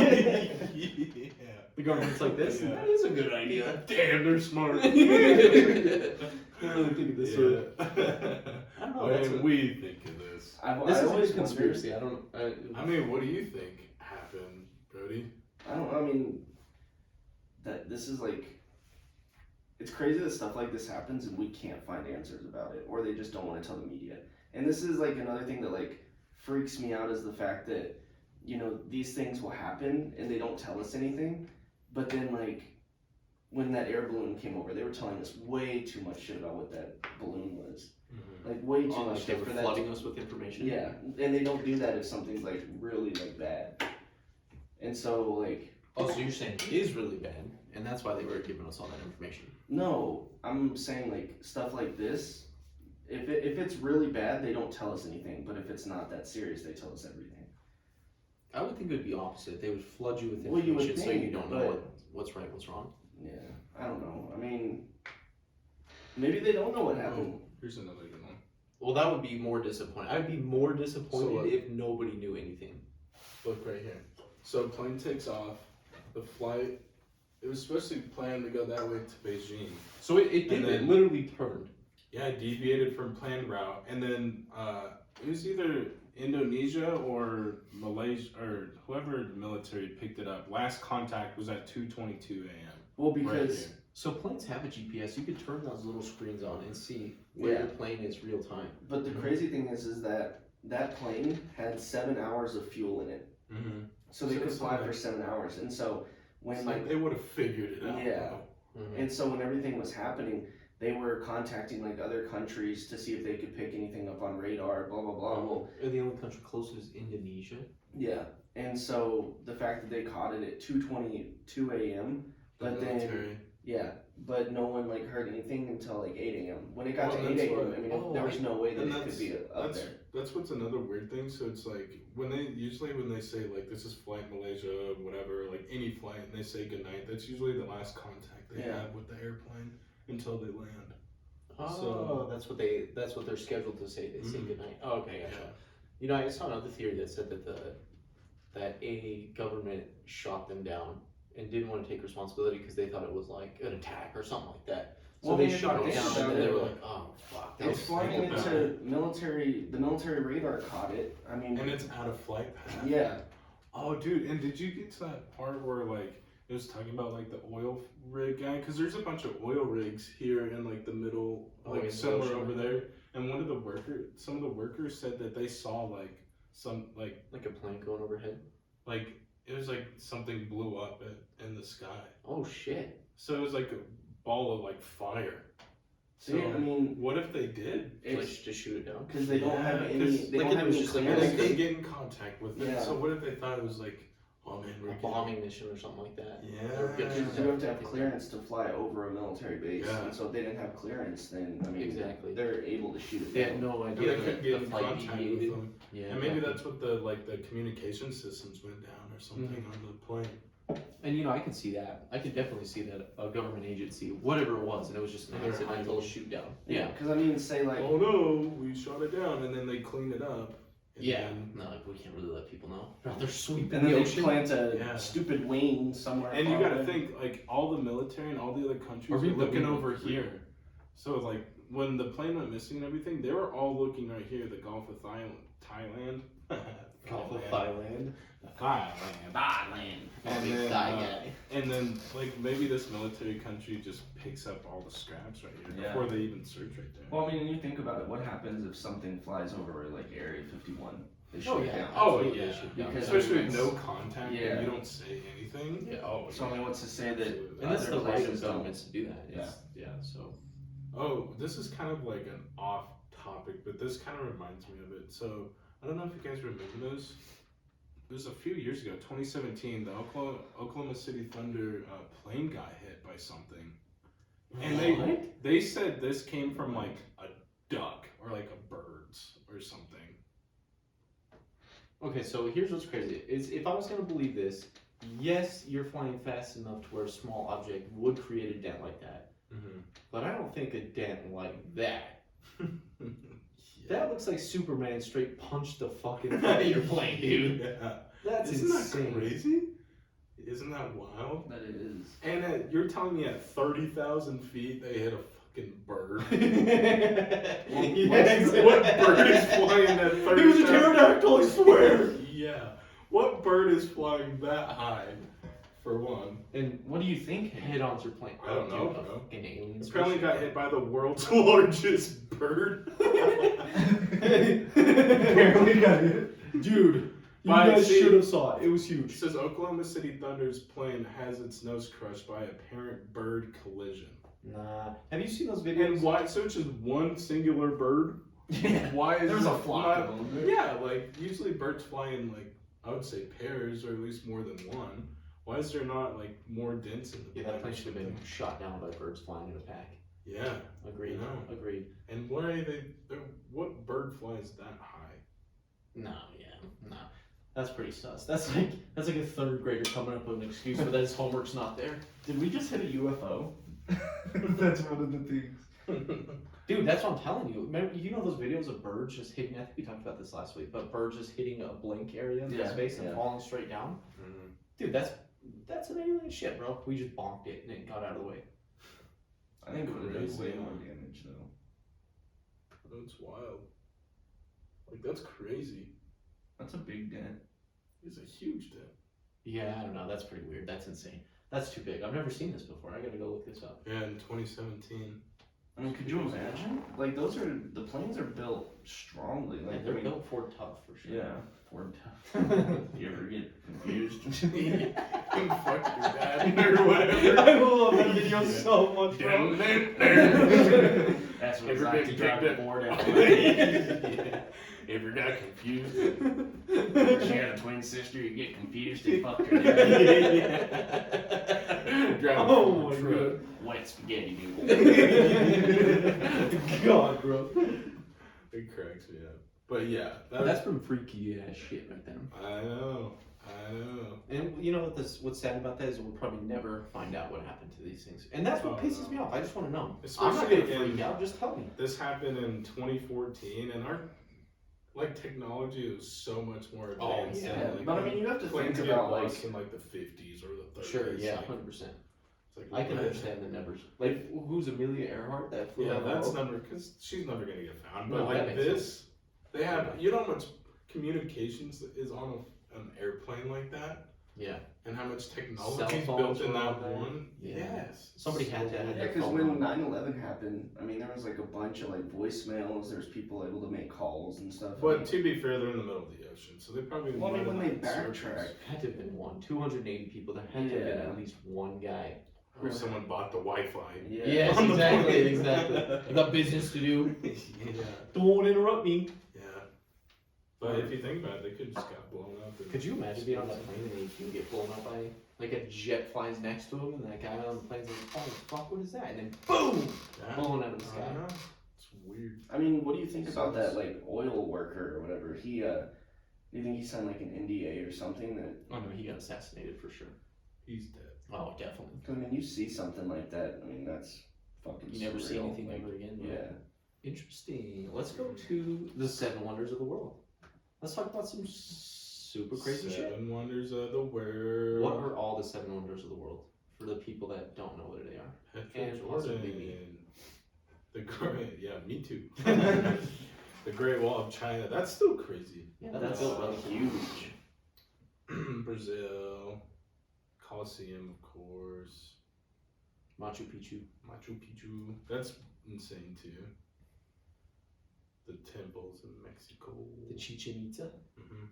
Yeah.
The government's like this.
Yeah.
That is a good idea.
Damn, they're smart.
I don't really think of this way.
Yeah.
I don't know.
What
That's
do
a,
we think of this?
this
I
is
always
a conspiracy. I don't.
I mean, what do you think happened, Brody?
I don't know. I mean, that this is like, it's crazy that stuff like this happens and we can't find answers about it, or they just don't want to tell the media. And this is like another thing that like freaks me out is the fact that, you know, these things will happen and they don't tell us anything, but then like when that air balloon came over, they were telling us way too much shit about what that balloon was. Like way too
Oh,
much
like they
shit
were
for that.
flooding us with information.
Yeah, and they don't do that if something's like really like bad. And so like,
Oh, so you're saying it is really bad, and that's why they were giving us all that information.
no, I'm saying like stuff like this. If it's really bad, they don't tell us anything. But if it's not that serious, they tell us everything.
I would think it would be opposite. They would flood you with
Well, you would
information so you
think,
don't know
but-
what's right, what's wrong.
Yeah, I don't know. I mean, maybe they don't know what happened.
Here's another good one.
Well, that would be more disappointing. I'd be more disappointed
So what?
if nobody knew anything.
Look right here. So plane takes off. The flight, it was supposed to be planned to go that way to Beijing.
So it did.
And then-
It literally turned.
Yeah, it deviated from planned route, and then it was either Indonesia or Malaysia or whoever the military picked it up. Last contact was at 2:22 a.m.
Well,
right
because
here.
So planes have a GPS. You could turn those little screens on and see where
Yeah.
your plane is real time.
but the crazy thing is that that plane had 7 hours of fuel in it,
Mm-hmm.
so they
So
could
it's
fly
like-
for 7 hours. And so when
It's
like
like they would have figured it out.
Yeah.
though.
And so when everything was happening, they were contacting like other countries to see if they could pick anything up on radar, blah blah blah. Well,
The only country closest is Indonesia.
yeah, and so the fact that they caught it at 2:22 a.m. But then
military.
yeah, but no one like heard anything until like 8 a.m. When it got
Well,
to 8
that's
a.m.,
what-
I mean, there was no way that
and
it could be up there.
That's what's another weird thing. So it's like when they say like this is flight Malaysia, whatever, like any flight, and they say goodnight, that's usually the last contact they
Yeah.
have with the airplane until they land.
Oh,
So-
that's what they're scheduled to say. They say
Mhm.
goodnight. Oh, okay, gotcha.
Yeah.
You know, I saw another theory that said that a government shot them down and didn't want to take responsibility because they thought it was like an attack or something like that. So
Well,
they
I mean,
shot it
it's
down,
shot
and then they
it-
were like, "Oh fuck!" that
It's
was
flying
think about
into the military radar caught it. I mean,
And it's out of flight path.
yeah,
Oh, dude, and did you get to that part where like it was talking about like the oil rig guy? Because there's a bunch of oil rigs here in like the middle,
Oh,
like
in the
somewhere
ocean.
over there. And some of the workers said that they saw like some like
like a plane going overhead.
it was like something blew up in the sky.
Oh shit!
So it was like a ball of like fire.
see,
So
I mean,
what if they did?
Like
it's
just shoot it down.
because they don't have
Yeah,
any.
'cause,
They
like,
don't
it
have
was
any
just like a
And they
clearance.
couldn't get in contact with it.
Yeah.
So what if they thought it was like, oh man, we're
A
getting-
bombing mission or something like that.
Yeah.
They were gonna
Because
shoot
you have to
that.
have clearance to fly over a military base,
Yeah.
and so if they didn't have clearance, then I mean,
Exactly.
they're able to shoot it
They had
down.
no
And
idea
they couldn't
that
get
the
in
flight
contact with
deviated.
them.
Yeah,
And maybe
exactly.
that's what the communication systems went down or something on the plane.
And you know, I can see that. I can definitely see that a government agency, whatever it was, and it was just an
They're
accidental
hiding.
shoot down.
Yeah, because I mean, say like,
Oh no, we shot it down, and then they cleaned it up. And
Yeah.
then-
No, like, we can't really let people know. They're sweeping
and then
the
they
ocean.
plant a
Yeah.
stupid wing somewhere.
And you
far
gotta
away.
think, like, all the military and all the other countries
Or
are
maybe the
looking
people-
over here. So, like, when the plane went missing and everything, they were all looking right here, the Gulf of Thailand.
Gulf of Thailand.
Thailand. And
Big
then,
Thai guy.
and then, like, maybe this military country just picks up all the scraps right here
Yeah.
before they even search right there.
Well, I mean, when you think about it, what happens if something flies over like Area 51? They shoot
Oh,
it
yeah.
down.
Oh,
Absolutely,
yeah.
they should be.
Because-
Especially with no contact
Yeah.
and you don't say anything.
Yeah. Oh,
So I mean, what's to say that
Absolutely.
and that's
other
the right
places
of
don't?
governments to do that. Yeah. So.
Oh, this is kind of like an off topic, but this kind of reminds me of it. So, I don't know if you guys remember those. It was a few years ago, 2017, the Oklahoma City Thunder plane got hit by something. And they said this came from like a duck or like a bird's or something.
Okay, so here's what's crazy. Is if I was gonna believe this, yes, you're flying fast enough to where a small object would create a dent like that. But I don't think a dent like that. That looks like Superman straight punched the fucking front of your plane, dude.
Yeah.
That's
Isn't
insane.
that crazy? Isn't that wild?
That it is.
And you're telling me at 30,000 feet they hit a fucking bird?
Yeah,
What bird is flying at 30,000?
It was a pterodactyl, I swear.
Yeah. What bird is flying that high, for one?
And what do you think head-ons your plane?
I don't know,
Dude, a
bro.
fucking alien
Apparently
spaceship.
got hit by the world's largest bird.
Apparently got it.
Dude, you
By
guys
sea.
should have saw it. It was
It
huge.
says Oklahoma City Thunder's plane has its nose crushed by apparent bird collision.
Nah. Have you seen those videos?
And why? So it's just one singular bird?
Yeah.
Why is
There's a
it
flock
not-
of them.
Yeah, like usually birds fly in like I would say pairs or at least more than one. Why is there not like more dents in the
Yeah,
plane
that plane
or
should have been
something?
shot down by birds flying in a pack.
Yeah,
Agreed.
Yeah.
Agreed.
and why are they? What bird flies that high?
No, yeah, no. That's pretty sus. That's like a third grader coming up with an excuse for that his homework's not there.
Did we just hit a UFO?
That's one of the things.
Dude, that's what I'm telling you. Remember, you know those videos of birds just hitting? I think we talked about this last week, but birds just hitting a blink area in
Yeah,
space and
yeah.
falling straight down. Dude, that's an alien shit, bro. We just bonked it and it got out of the way.
I think it would have done
Crazy.
way more damage though.
That's wild. Like that's crazy.
That's a big dent.
It's a huge dent.
Yeah, I don't know. That's pretty weird. That's insane. That's too big. I've never seen this before. I gotta go look this up.
Yeah, in 2017.
I mean, could you imagine? Like the planes are built strongly. Like
And they're
I mean,
built for tough for sure.
yeah, Ford tough. You ever get confused?
Fuck your dad or whatever.
I love that video so much, bro.
That's what
Ever
it's like
been
to drive
kicked
a
up?
Ford.
Yeah. Ever got confused?
She had a twin sister. You get confused and fucked her dad.
Driving
Oh
a
my
truck.
Wet spaghetti noodle.
God, bro.
It cracks me up. But yeah,
That's some freaky ass shit right there.
I know.
And you know what's sad about that is we'll probably never find out what happened to these things. And that's what
Oh,
pisses
no.
me off. I just want to know.
Especially
I'm not gonna
in-
freak out. Just tell me.
This happened in 2014, and our technology was so much more
Oh,
advanced.
yeah.
than, like,
But I mean, you have to
planes
think
get
about
lost
like.
in like the 50s or the 30s.
Sure. Yeah.
like,
100%.
it's like,
I can
what?
understand the numbers. Like, who's Amelia Earhart that flew
Yeah,
out
that's
of
never because she's never gonna get found. But
No, that
like
makes
this, they have. You know how much communications is on an airplane like that,
Yeah.
and how much
Cell
technology is
phones
built in
were
that
on there.
one.
Yeah.
Yes.
Somebody had to have
Yeah,
their
because
phone
when
on.
9/11 happened, I mean, there was like a bunch of like voicemails. There's people able to make calls and stuff. I
But
mean,
to be fair, they're in the middle of the ocean, so they probably.
well, I mean,
might
when
have
they
had
backtrack,
searches.
Had to have been 280 people. There had to have been
Yeah.
at least one guy.
Or someone bought the Wi-Fi.
yeah.
Yes,
On the
exactly,
plane.
exactly. I got business to do.
Yeah.
Don't interrupt me.
Yeah. But if you think about it, they could just got blown up. and-
Could you imagine being on that plane and you get blown up by like a jet flies next to him and that guy on the plane's like, oh fuck, what is that? And then boom,
Yeah.
blown out of the
I
sky.
don't know. It's weird.
I mean, what do you think about that like oil worker or whatever? He do you think he signed like an NDA or something that?
Oh no, he got assassinated for sure.
He's dead.
Oh, definitely.
Cause I mean, you see something like that. I mean, that's fucking.
You never see
surreal.
anything
Like,
ever again. Bro.
Yeah.
Interesting. Let's go to the 7 wonders of the world. Let's talk about some super crazy shit.
Seven wonders of the world.
What are all the 7 wonders of the world for the people that don't know what they are?
Petra
and possibly me.
Jordan. The Great. Yeah, me too. The Great Wall of China. That's still crazy.
Yeah,
That's
built relatively
huge.
Brazil. Colosseum, of course.
Machu Picchu.
Machu Picchu. That's insane too. The temples in Mexico.
The Chichen Itza.
Mm-hmm.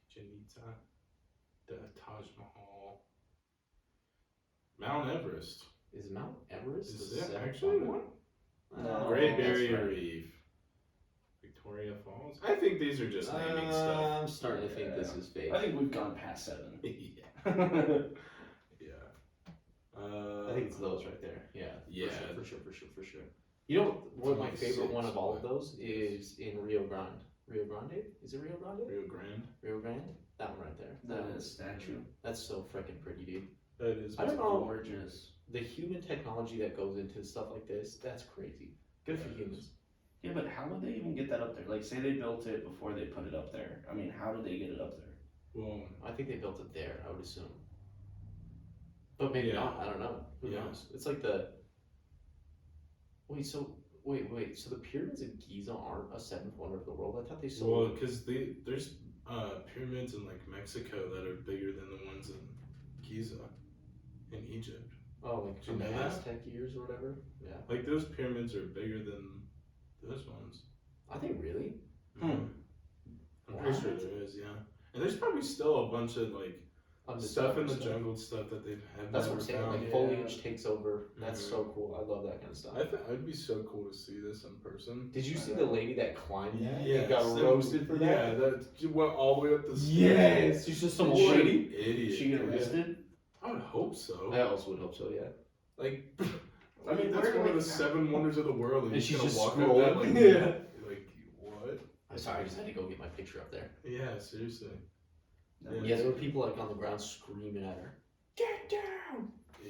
Chichen Itza. The Taj Mahal. Mount Everest.
Is Mount Everest
Is
the
there
7th
actually
wonder?
one?
No.
Great
that's
Barrier
right.
Reef. Victoria Falls. I think these are just naming stuff.
I'm starting to think this is fake.
I think we've gone past 7.
Yeah. Yeah.
I think it's those right there. Yeah.
Yeah.
For sure. You know what my favorite one
26,
of all of
but-
those is in Rio Grande. Rio Grande? Is it Rio Grande?
Rio Grande.
Rio Grande? That one right there. That
The
one's-
statue.
That's so freaking pretty, dude.
That is.
I don't know.
Gorgeous.
The human technology that goes into stuff like this, that's crazy. Good for humans.
Yeah, but how would they even get that up there? Like, say they built it before they put it up there. I mean, how did they get it up there?
Well,
I think they built it there, I would assume. But maybe
Yeah.
not, I don't know. Who
Yeah.
knows? It's like the wait, so the pyramids in Giza aren't a 7th wonder of the world? I thought they still
well, because there's pyramids in like Mexico that are bigger than the ones in Giza, in Egypt.
Oh, like
Do you
from the
know that?
Aztec years or whatever? Yeah.
Like those pyramids are bigger than those ones.
I think really?
I'm pretty sure
What?
there is, yeah. And there's probably still a bunch of like stuff in the jungle stuff that they've had.
That's what I'm
never
saying.
found.
Like foliage takes over. That's
Mhm.
so cool. I love that kind of stuff.
I think it'd be so cool to see this in person.
Did you see the lady that climbed that and
Yes,
got roasted for that?
Yeah, that she went all the way up the stairs.
Yes, she's just some
What an
lady.
idiot.
Did she get
yeah.
arrested?
I would hope so.
I also would hope so. Yeah.
Like,
I mean,
that's
where,
one of the
like-
7 wonders of the world, and,
And
she's
she's
gonna
just
walk up that like,
scrolling. Yeah.
like what?
I'm sorry, I just had to go get my picture up there.
Yeah, seriously.
Yeah, there were people like on the ground screaming at her, "Get down!"
Yeah.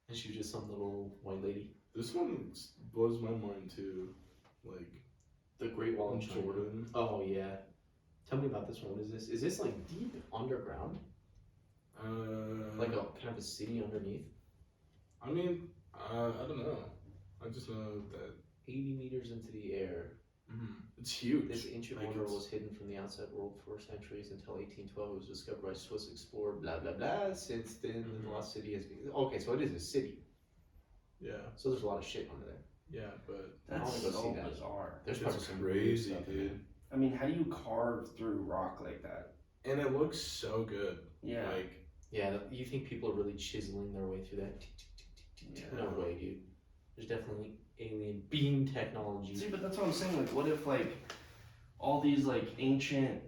And she was just some little white lady.
This one blows my mind too. Like
The Great Wall
in
of China.
Jordan.
Oh yeah. Tell me about this one. What is this? Is this like deep underground? Like a kind of a city underneath?
I mean, I don't know. I just know that
80 meters into the air.
it's huge.
This ancient
Like,
wonder
it's-
was hidden from the outside world for centuries until 1812. It was discovered by Swiss explorer, blah blah blah. Since then, the lost city has been. Okay, so it is a city.
Yeah.
So there's a lot of shit under there.
Yeah, but
That's
wanna go
so
see that.
bizarre.
There's probably
it's
some weird
crazy,
stuff in
dude.
there.
I mean, how do you carve through rock like that?
And it looks so good.
Yeah.
Like,
Yeah, you think people are really chiseling their way through that? No way, dude. There's definitely alien beam technology.
See, but that's what I'm saying. Like, what if like all these like ancient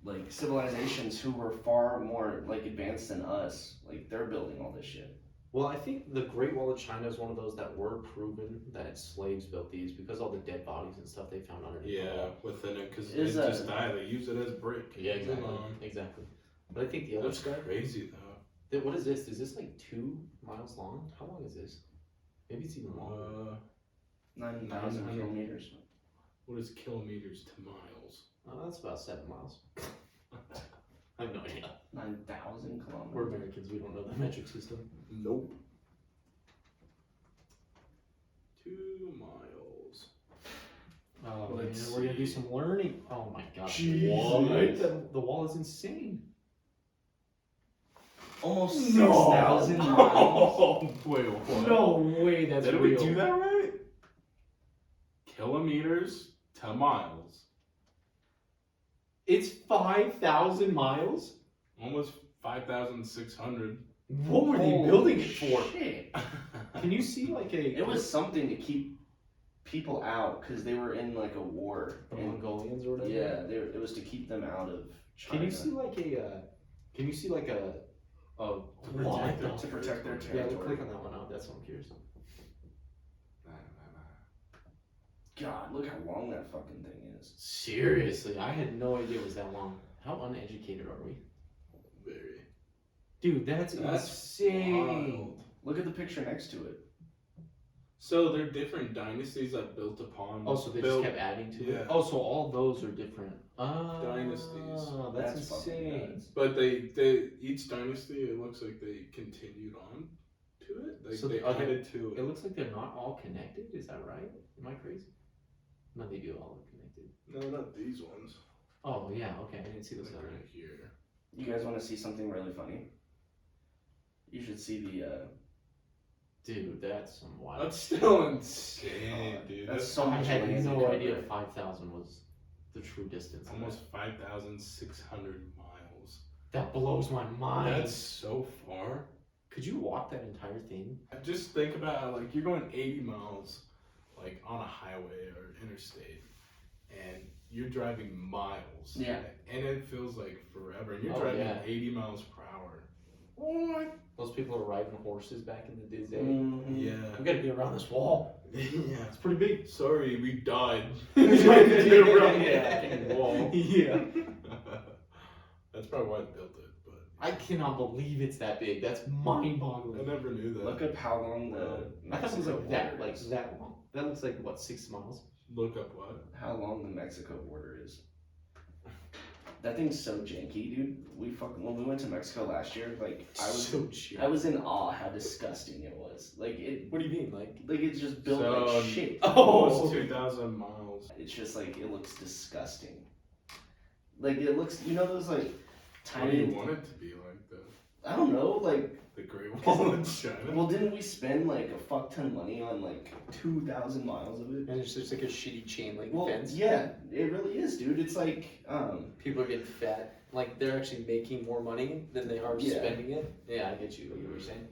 like civilizations who were far more like advanced than us, like they're building all this shit.
Well, I think the Great Wall of China is one of those that were proven that slaves built these because all the dead bodies and stuff they found underneath. the
yeah,
wall.
within it, because
Is
they just die. They use it as brick.
Yeah, exactly.
Move on.
Exactly. But I think the other
That's
stuff.
crazy, though.
What is this? Is this like 2 miles long? How long is this? Maybe it's even longer.
9,000
900.
kilometers.
What is kilometers to miles?
That's about 7 miles. I have no idea.
9,000
We're
kilometers.
Americans. We don't know the metric system.
Nope. 2 miles.
Oh
Let's
man, we're gonna do
see.
some learning. Oh my god.
Jesus.
What? The wall is insane.
Almost
No.
6,000 miles.
Wait, what?
No way, that's
Did
real.
we do that right? Kilometers to miles.
It's 5,000 miles?
Almost 5,600.
What were they
Holy
building it for?
Shit.
Can you see like a...
It was something to keep people out because they were in like a war.
The
And
Mongolians or whatever?
yeah, it was to keep them out of China.
Can you see like a... Can you see like a...
protect
what?
to protect their
Yeah,
territory.
we'll click on that one out. That's what I'm curious.
God, look how long that fucking thing is.
Seriously, I had no idea it was that long. How uneducated are we?
Very.
Dude, that's insane.
Wild.
Look at the picture next to it.
So they're different dynasties that built upon.
Oh, so they
built,
just kept adding to
yeah.
it? Oh, so all those are different.
Dynasties.
That's
fucking
insane.
nuts.
But they each dynasty, it looks like they continued on to it. Like
So
they
are they-
added to
It
it.
looks like they're not all connected. Is that right? Am I crazy? No, they do all look connected.
No, not these ones.
Oh, yeah, okay. I didn't see those
Like
other
right here.
You guys want to see something really funny? You should see the.
Dude, that's some wild.
That's still insane, dude.
That's
That's
so
I
much
had
land
no
to cover.
idea 5,000 was the true distance. of
almost 5,600 miles.
That blows my mind.
That's so far.
Could you walk that entire thing?
Just think about like you're going 80 miles, like on a highway or interstate, and you're driving miles.
Yeah.
And it feels like forever. And you're
Oh,
driving
yeah.
80 miles per hour. What?
Those people are riding horses back in the day.
Mhm.
Yeah.
We gotta get around this wall.
Yeah.
It's pretty big.
Sorry, we died.
Yeah.
Wall.
Yeah.
That's probably why I built it, but
I cannot believe it's that big. That's
I
mind-boggling.
never knew that.
Look up how long the.
I thought it was
Mexico
like that,
border is.
that long. That looks like what, 6 miles?
Look up what?
How long the Mexico border is. That thing's so janky, dude. When we went to Mexico last year, like I was in awe how disgusting it was. Like it,
What do you mean, like?
like it's just built
So,
like shit.
Almost 2,000 miles.
It's just like it looks disgusting. Like it looks, you know those like
How do you
tiny.
want it to be like the
I don't know, like.
the Great Wall in China?
Well, didn't we spend like a fuck ton of money on like 2,000 miles of it?
And it's just like a shitty chain link
Well,
fence.
yeah, it really is, dude. It's like,
People are getting fat. Like they're actually making more money than they are
Yeah.
spending it. Yeah, I get you. What you were saying.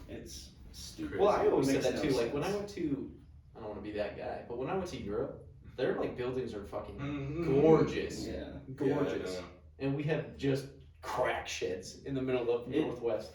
it's stupid.
Well,
I always said
Makes
that
no
too. Like when I
sense.
went to, I don't want to be that guy, but when I went to Europe, their like buildings are fucking
Mhm.
gorgeous,
Yeah.
gorgeous,
Yeah,
and we have just crack sheds in the middle of
It-
Northwest.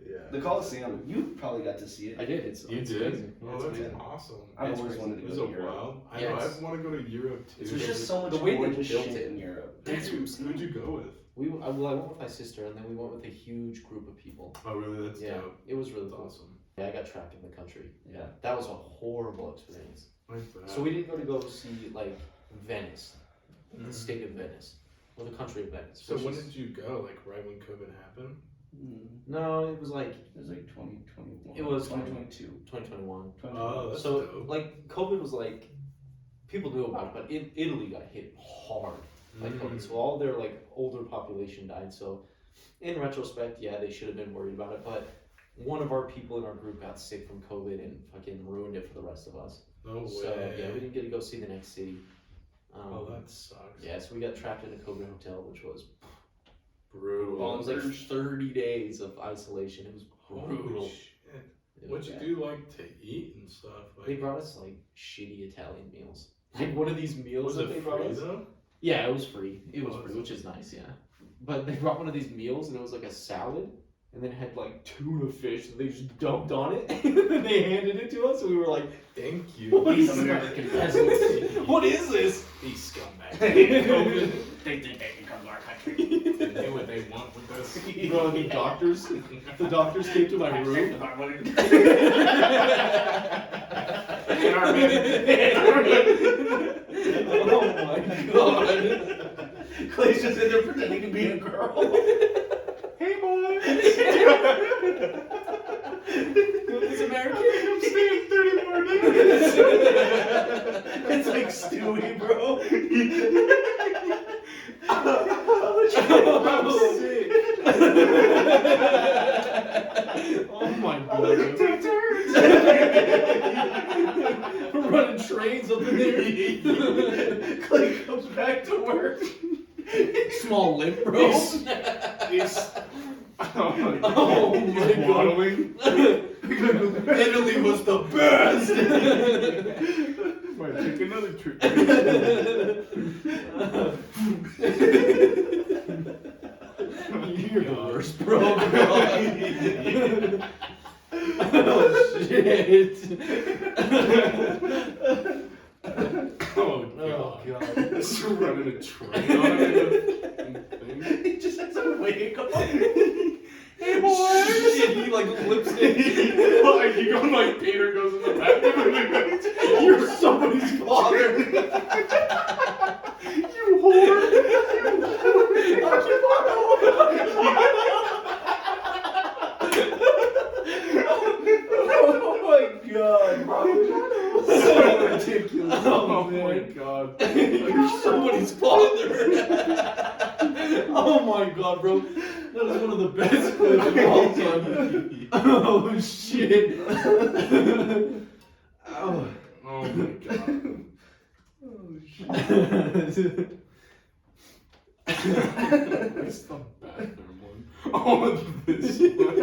yeah.
The Coliseum, you probably got to see it.
I did. It's
You
it's
did?
amazing. Yeah,
Oh,
it's
that's
amazing.
awesome.
I've
It's
always
crazy.
wanted to
Is
go
it
to Europe.
wild? I
Yeah,
know,
it's-
I want to go to Europe too.
There's just so much
The way they
gorgeous
built
shit
it.
in Europe.
Who'd you go with?
I went with my sister, and then we went with a huge group of people.
Oh, really? That's
Yeah,
dope.
it was really
That's
cool.
awesome.
Yeah, I got trapped in the country.
Yeah.
That was a horrible experience.
Where's that?
So we didn't go see like Venice, the
Mhm.
state of Venice, or the country of Venice.
So
which
when
is-
did you go? Like right when COVID happened?
No, it was like
It was like 2021.
It was
2022.
2021.
Oh, that's
So
dope.
like COVID was like people knew about it, but Italy got hit hard by COVID. So all their like older population died. So in retrospect, yeah, they should have been worried about it, but one of our people in our group got sick from COVID and fucking ruined it for the rest of us.
No way.
So yeah, we didn't get to go see the next city.
Oh, that sucks.
Yeah, so we got trapped in a COVID hotel, which was
Brutal.
well, it was like 30 days of isolation. It was brutal.
Holy shit.
It was
What'd you
bad.
do like to eat and stuff?
They
Like,
brought us like shitty Italian meals. Like one of these meals
was
that
it
they brought
free
us.
though?
Yeah, it was free. It was
Oh,
free, which is nice, yeah. But they brought one of these meals and it was like a salad and then it had like tuna fish that they just dumped on it and then they handed it to us and we were like,
Thank you.
what
These
is
American
this?
peasants.
What is this?
These scumbags.
They think they can come to our country.
They do what they want with us.
Bro, the doctors came to my room. Oh my god.
Clay's just in there pretending to be a girl.
Hey boys.
It's American.
I'm staying 30 more days.
It's like Stewie, bro.
I'm sick.
Oh my god. We're running trains up in there.
Clay comes back to work.
Small limp, bro.
He's oh my god.
Oh my
He's
God.
waddling.
Italy was the best.
Might take another trip.
You're the worst, bro. Oh shit.
Oh
Oh
god.
god.
Just running a train on him.
He just has a wig on.
Hey boys.
Shit, he like lipstick.
Like you go like Peter goes in the bathroom.
You're somebody's father.
You whore.
Oh my god. So ridiculous.
Oh my god.
You're somebody's father. Oh my god, bro. That is one of the best clips of all time. Oh shit. Oh.
Oh my god. It's the bathroom one. Oh, this one.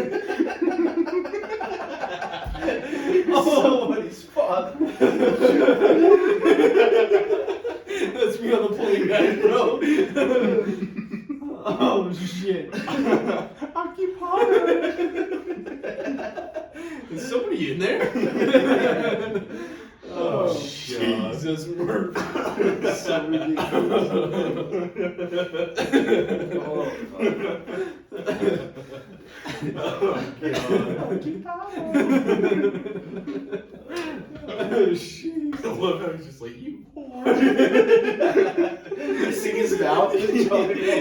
Somebody's father.
That's me on the plane back, bro. Oh shit. Is somebody in there? Oh, Jesus, we're so Oh, shit.
I love how he's just like, you whore.
Sing his mouth.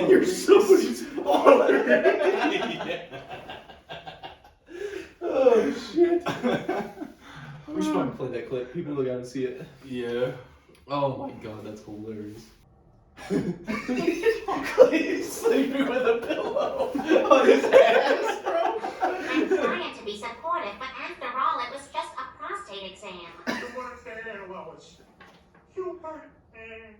You're somebody's father. Oh shit. We should probably play that clip. People gotta see it.
Yeah.
Oh my god, that's hilarious.
Clay's sleeping with a pillow on his ass, bro.
I'm trying to be supportive, but after all, it was just a prostate exam.
You weren't there, Lois. You weren't there.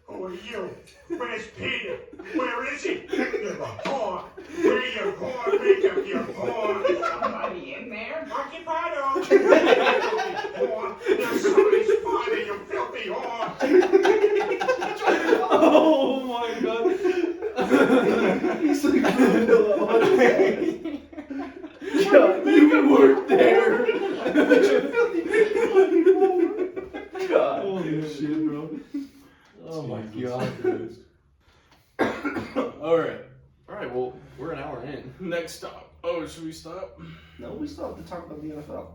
Who are you? Where's Peter? Where is he? You're a whore. Where you whore? Make up your whore. Somebody in there? Occupado. Whore. You're somebody's father, you filthy whore.
Oh my god.
He's sleeping with a pillow on his ass.
God, you weren't there.
God.
Holy shit, bro. Oh my god.
Alright.
Alright, well, we're an hour in.
Next stop. Oh, should we stop?
No, we still have to talk about the NFL.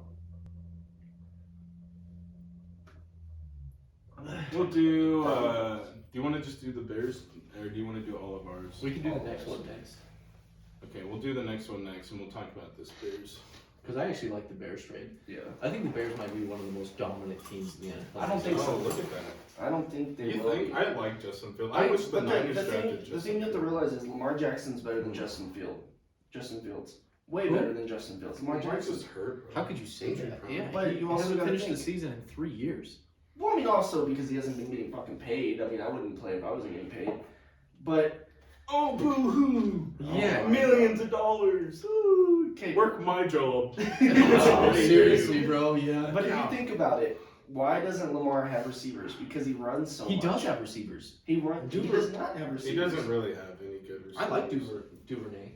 We'll do, do you want to just do the Bears? Or do you want to do all of ours?
We can do the next one next.
Okay, we'll do the next one next and we'll talk about this Bears.
because I actually like the Bears trade.
Yeah.
I think the Bears might be one of the most dominant teams in the NFL.
I don't think so.
Oh, look at that.
I don't think they
You
will.
think? I like Justin Fields. I wish the
but
Niners
the
drafted
thing
Justin
you have to
Fields.
realize is Lamar Jackson's better than Justin Fields. Way better than Justin Fields. Lamar
Lamar
Jackson.
just hurt, bro.
How could you say that? Yeah,
But you also
hasn't
gotta
finished the
think-
season in 3 years.
Well, I mean, also because he hasn't been getting fucking paid. I mean, I wouldn't play if I wasn't getting paid. But oh, boo hoo!
Yeah.
Millions of dollars. Ooh, okay,
Work my job.
Oh, seriously, bro. Yeah.
But if you think about it, why doesn't Lamar have receivers? Because he runs so
He
much.
does have receivers.
He runs. He does not have
He
receivers.
doesn't really have any good receivers.
I like Duvernay.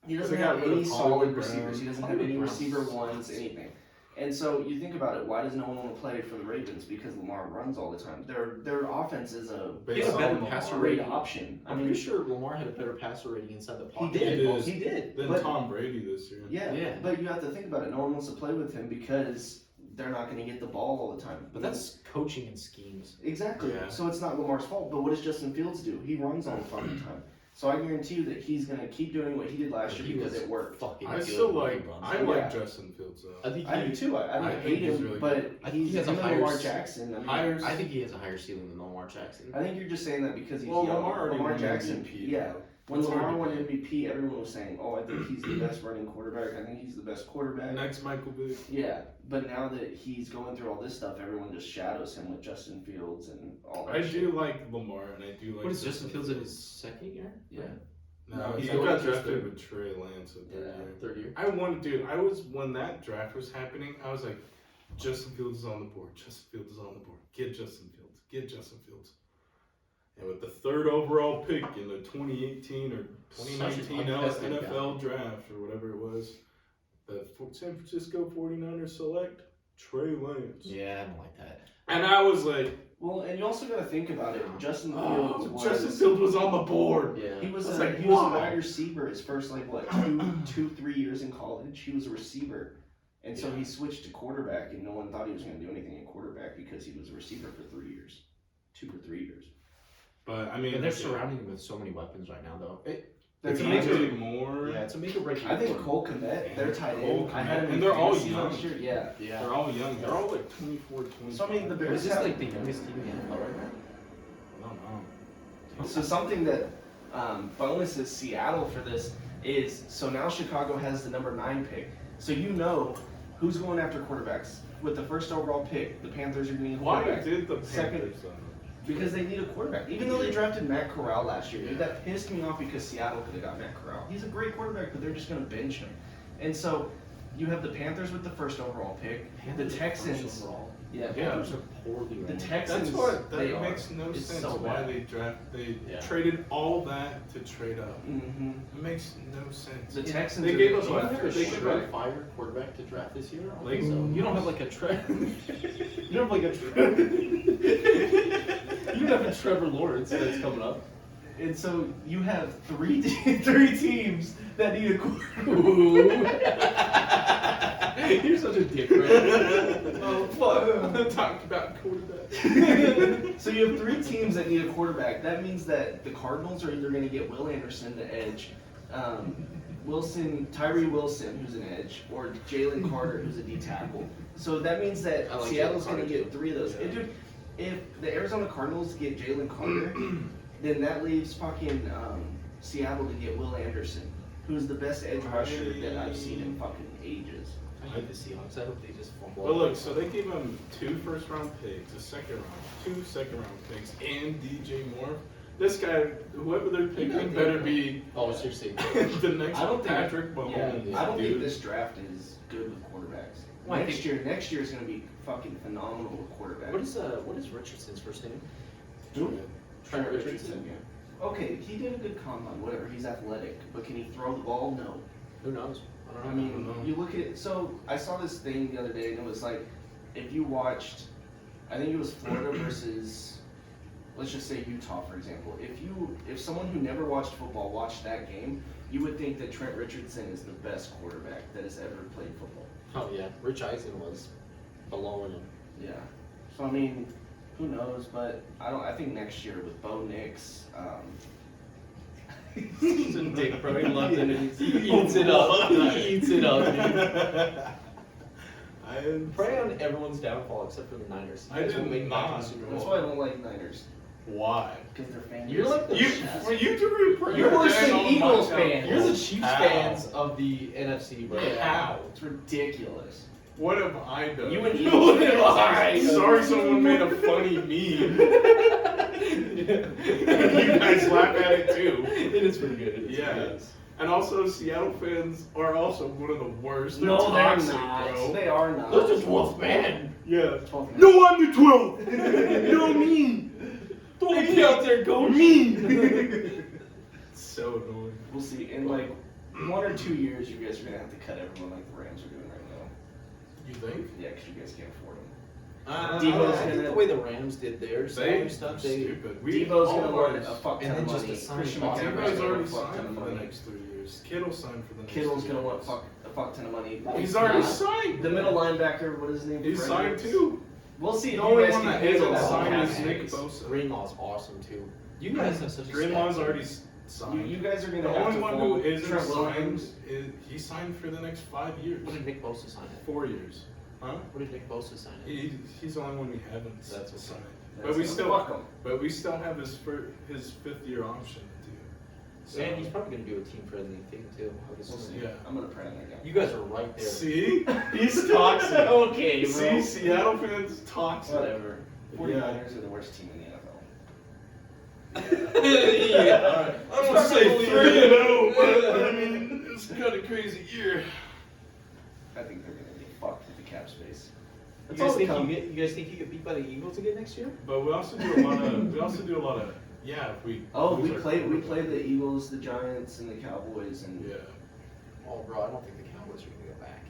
He doesn't
They got
have
rid of
any solid
Hollywood Brown.
receivers. He doesn't have
Hollywood
any
Brown
receiver
sucks.
ones, anything. And so you think about it, why does no one want to play for the Ravens? Because Lamar runs all the time. Their offense is a
He had a better
solid,
passer
great
rating.
option.
I'm pretty sure Lamar had a better passer rating inside the
he
pocket.
did.
He did.
He did.
Then
But,
Tom Brady this year.
yeah,
Yeah.
but you have to think about it. No one wants to play with him because they're not going to get the ball all the time.
But that's coaching and schemes.
Exactly.
Yeah.
So it's not Lamar's fault. But what does Justin Fields do? He runs all the fucking time. So I guarantee you that he's going to keep doing what he did last year
He
because
was
it worked.
Fucking
I
good
still
when he
like.
runs.
I
Yeah.
like Justin Fields though.
I think
I do too. I
I
don't
think
hate
he's
him,
really
but
good.
I think
he's
he has a
him and
higher
Lamar
s-
Jackson. I mean,
higher-
I think he has a higher ceiling than Lamar Jackson.
I think you're just saying that because he's
Well,
young.
Lamar already won
Jackson.
MVP.
Yeah. When
It's hard
Lamar
to
won
pick.
MVP, everyone was saying, "Oh, I think he's the best running quarterback. I think he's the best quarterback."
Next Michael Vick.
Yeah, but now that he's going through all this stuff, everyone just shadows him with Justin Fields and all that.
I
shit.
do like Lamar and I do like.
What is Justin Fields in his second year?
Yeah.
No,
He's
he
going
got
to his
drafted
third.
with Trey Lance at third
Yeah.
year.
Third year.
I wanted, dude. I was when that draft was happening. I was like, Justin Fields is on the board. Justin Fields is on the board. Get Justin Fields. Get Justin Fields. And with the third overall pick in the 2018 or 2019 NFL draft or whatever it was, the San Francisco 49ers select Trey Lance.
Yeah, I don't like that.
And I was like,
Well, and you also got to think about it. Justin Fields
oh,
was.
Justin Fields was on the board.
Yeah.
He was
I was
a,
like,
he was a
why?
wide receiver his first like what 3 years in college. He was a receiver, and so he switched to quarterback, and no one thought he was going to do anything in quarterback because he was a receiver for 3 years, 2 or 3 years.
But I mean,
And they're
okay,
surrounding him with so many weapons right now, though.
it's
They're
DJ
trying
Moore.
Yeah, it's a make or break.
I think Cole Kmet, they're tight
Cole
end. I had him
Kmet,
in
and they're all
fantasy
young.
last year. Yeah.
Yeah.
They're all young. They're all like 24, 25.
So I mean, the
Is
Bears
this
have,
like the youngest team in the NFL right now?
I don't know.
So something that bonuses Seattle for this is so now Chicago has the number 9 pick. So you know who's going after quarterbacks with the first overall pick. The Panthers are going to need a
Why
quarterback
did the
Second-
Panthers though?
because they need a quarterback. Even though they drafted Matt Corral last year, dude, that pissed me off because Seattle could have got Matt Corral. He's a great quarterback, but they're just going to bench him. And so you have the Panthers with the first overall pick. The Texans. Yeah,
Yeah.
Panthers
are poorly
The
run.
Texans.
That's what
they
that
are.
makes no
It's
sense.
so
Why
bad.
they
Yeah.
traded all that to trade up?
Mm-hmm.
It makes no sense.
The Texans.
They
are
gave
the
us
team
what?
after
They
a
gave
strike.
us-
Fire quarterback to draft this year? I don't
Like-
think so. You don't have like a you don't have like a you don't have a Trevor Lawrence that's coming up.
And so you have three teams that need a quarterback.
You're such a dick, man.
Oh fuck!
Talk about quarterback.
So you have 3 teams that need a quarterback. That means that the Cardinals are either going to get Will Anderson, the edge, Tyree Wilson, who's an edge, or Jalen Carter, who's a D tackle. So that means that
I like
Seattle's
Jalen
going to
Carter,
get 3 of those.
Yeah.
And dude, if the Arizona Cardinals get Jalen Carter, then that leaves fucking Seattle to get Will Anderson, who's the best edge rusher that I've seen in fucking ages.
I hate the Seahawks. I hope they just fumble.
Well, look, so they gave him 2 first-round picks, a second-round, 2 second-round picks, and DJ Moore. This guy, whoever they're picking, better be
Oh, seriously.
the next
I don't think-
Patrick Mahomes.
Yeah, I don't think
dude.
this draft is good with quarterbacks.
Well, I
Next year is going to be fucking phenomenal with quarterbacks.
What is Richardson's first name?
Who?
Trent Richardson.
Yeah. Okay, he did a good combine, whatever. He's athletic, but can he throw the ball? No.
Who knows?
I mean, you look at it. So I saw this thing the other day, and it was like, if you watched, I think it was Florida versus, let's just say Utah, for example. If someone who never watched football watched that game, you would think that Trent Richardson is the best quarterback that has ever played football.
Oh yeah, Rich Eisen was below him.
Yeah. So I mean, who knows? But I think next year with Bo Nix.
He's a dick, bro. He loves it. He
eats it up.
He eats it up, dude.
I
Pray on everyone's downfall except for the Niners.
I
You guys will
did
make it back to
not.
the Super
That's
Bowl.
why I don't like Niners.
Why?
Because they're fans.
You're like the
For you to represent
You're worse than
on
Eagles
my
fans.
channel.
You're the Chiefs
How?
fans of the NFC, bro.
How? It's ridiculous.
What have I done?
You and Eagles fans.
I'm sorry someone made a funny meme. You guys laugh at it too.
It is pretty good. It is
Yeah.
pretty good.
And also, Seattle fans are also one of the worst. They're
No, they're
toxic,
not.
bro.
They are not.
Those are 12th man.
Yeah.
12 men.
No, I'm the 12. No, me.
Don't be out there, go
Me. So annoying.
We'll see. In like 1 or 2 years, you guys are gonna have to cut everyone like the Rams are doing right now.
You think?
Yeah, because you guys can't afford them.
Uh,
Debo's
I think the way the Rams did their salary stuff, they
stupid. We
Debo's gonna
all
want
are-
a fuck
and
ton of
then just
money.
a sign
Christian
bonus.
McCaffrey's
Debo's
gonna want
already
a fuck ton
signed
of
for the
money.
next 3 years. Kittle signed for the next
Kittle's
3
gonna want
years.
a fuck ton of money.
He's already
Nah.
signed.
The middle linebacker, what is his name?
He's signed
Fredericks?
too.
We'll see if
The
you
only
guys
one
can
that
handle
isn't
that
signed
cap
is Nick
space.
Bosa.
Greenlaw's awesome too. You guys have such a
Greenlaw's
stack.
already
You,
signed.
you guys are
The
gonna have
only
to
one
fold
who isn't
Trent
signed
Williams.
is he signed for the next 5 years.
What did Nick Bosa sign at?
4 years. Huh?
What did Nick Bosa sign at?
He's the only one we haven't
That's okay.
signed.
That's
But we
gonna
still
fuck 'em.
But we still have his 5th-year option too. So
And he's probably gonna do a team-friendly thing too. I would
We'll
assume.
see.
Yeah.
I'm gonna pray on that guy.
You guys are right there.
see, he's toxic.
Okay, bro.
See, Seattle fans toxic.
Whatever. 49ers are the worst team in the NFL.
Yeah.
I'm gonna say 3-0, but I mean it's kind of crazy year.
I think they're gonna get fucked with the cap space.
You
That's
guys
all
think
that
you get beat by the Eagles again next year?
But we also do a lot of yeah. If we
Oh,
lose
we
our
played
quarterback.
the Eagles, the Giants, and the Cowboys, and
Yeah,
Oh, bro, I don't think the Cowboys are gonna go back.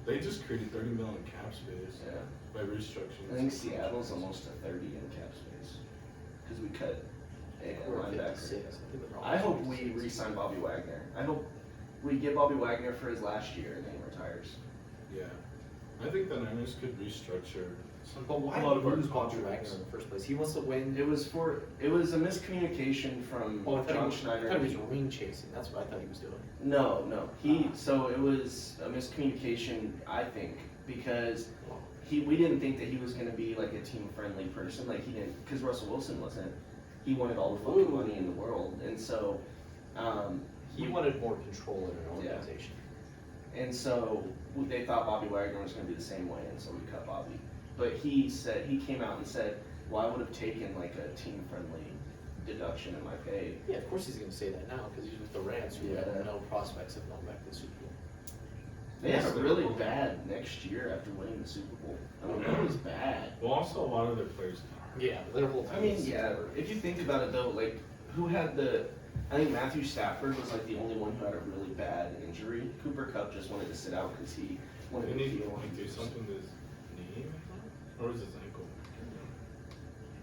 they just created 30 million cap space
yeah.
by restructuring.
I think Seattle's almost to 30 in cap space because we cut a
We're at
linebacker.
56. I think we're
I hope
almost
we
56.
re-sign Bobby Wagner. I hope we get Bobby Wagner for his last year and then he retires.
Yeah, I think the Niners could restructure.
But why
a lot of our
lose Bobby Wagner
contracts.
in the first place? He wants to win.
It was a miscommunication from
Oh, I thought
John
he
Schneider.
was ring chasing. That's what I thought he was doing.
No. So it was a miscommunication, I think, because we didn't think that he was going to be like a team friendly person. Like he didn't, because Russell Wilson wasn't. He wanted all the fucking money in the world, and so
He wanted more control in an
Yeah.
organization.
And so they thought Bobby Wagner was going to be the same way, and so we cut Bobby. But he came out and said, well, I would have taken like a team-friendly deduction in my pay.
Yeah, of course he's going to say that now because he's with the Rams, who
Yeah.
have no prospects of going back to the Super Bowl.
They had a really bad next year after winning the Super Bowl. I mean, it was bad.
Well, also a lot of their players.
Yeah, their whole
I
team
mean,
is-
yeah, if you think about it though, like, who had I think Matthew Stafford was like the only one who had a really bad injury. Cooper Kupp just wanted to sit out because he wanted
Didn't
to
he
feel
like do something to his knee, or was his ankle?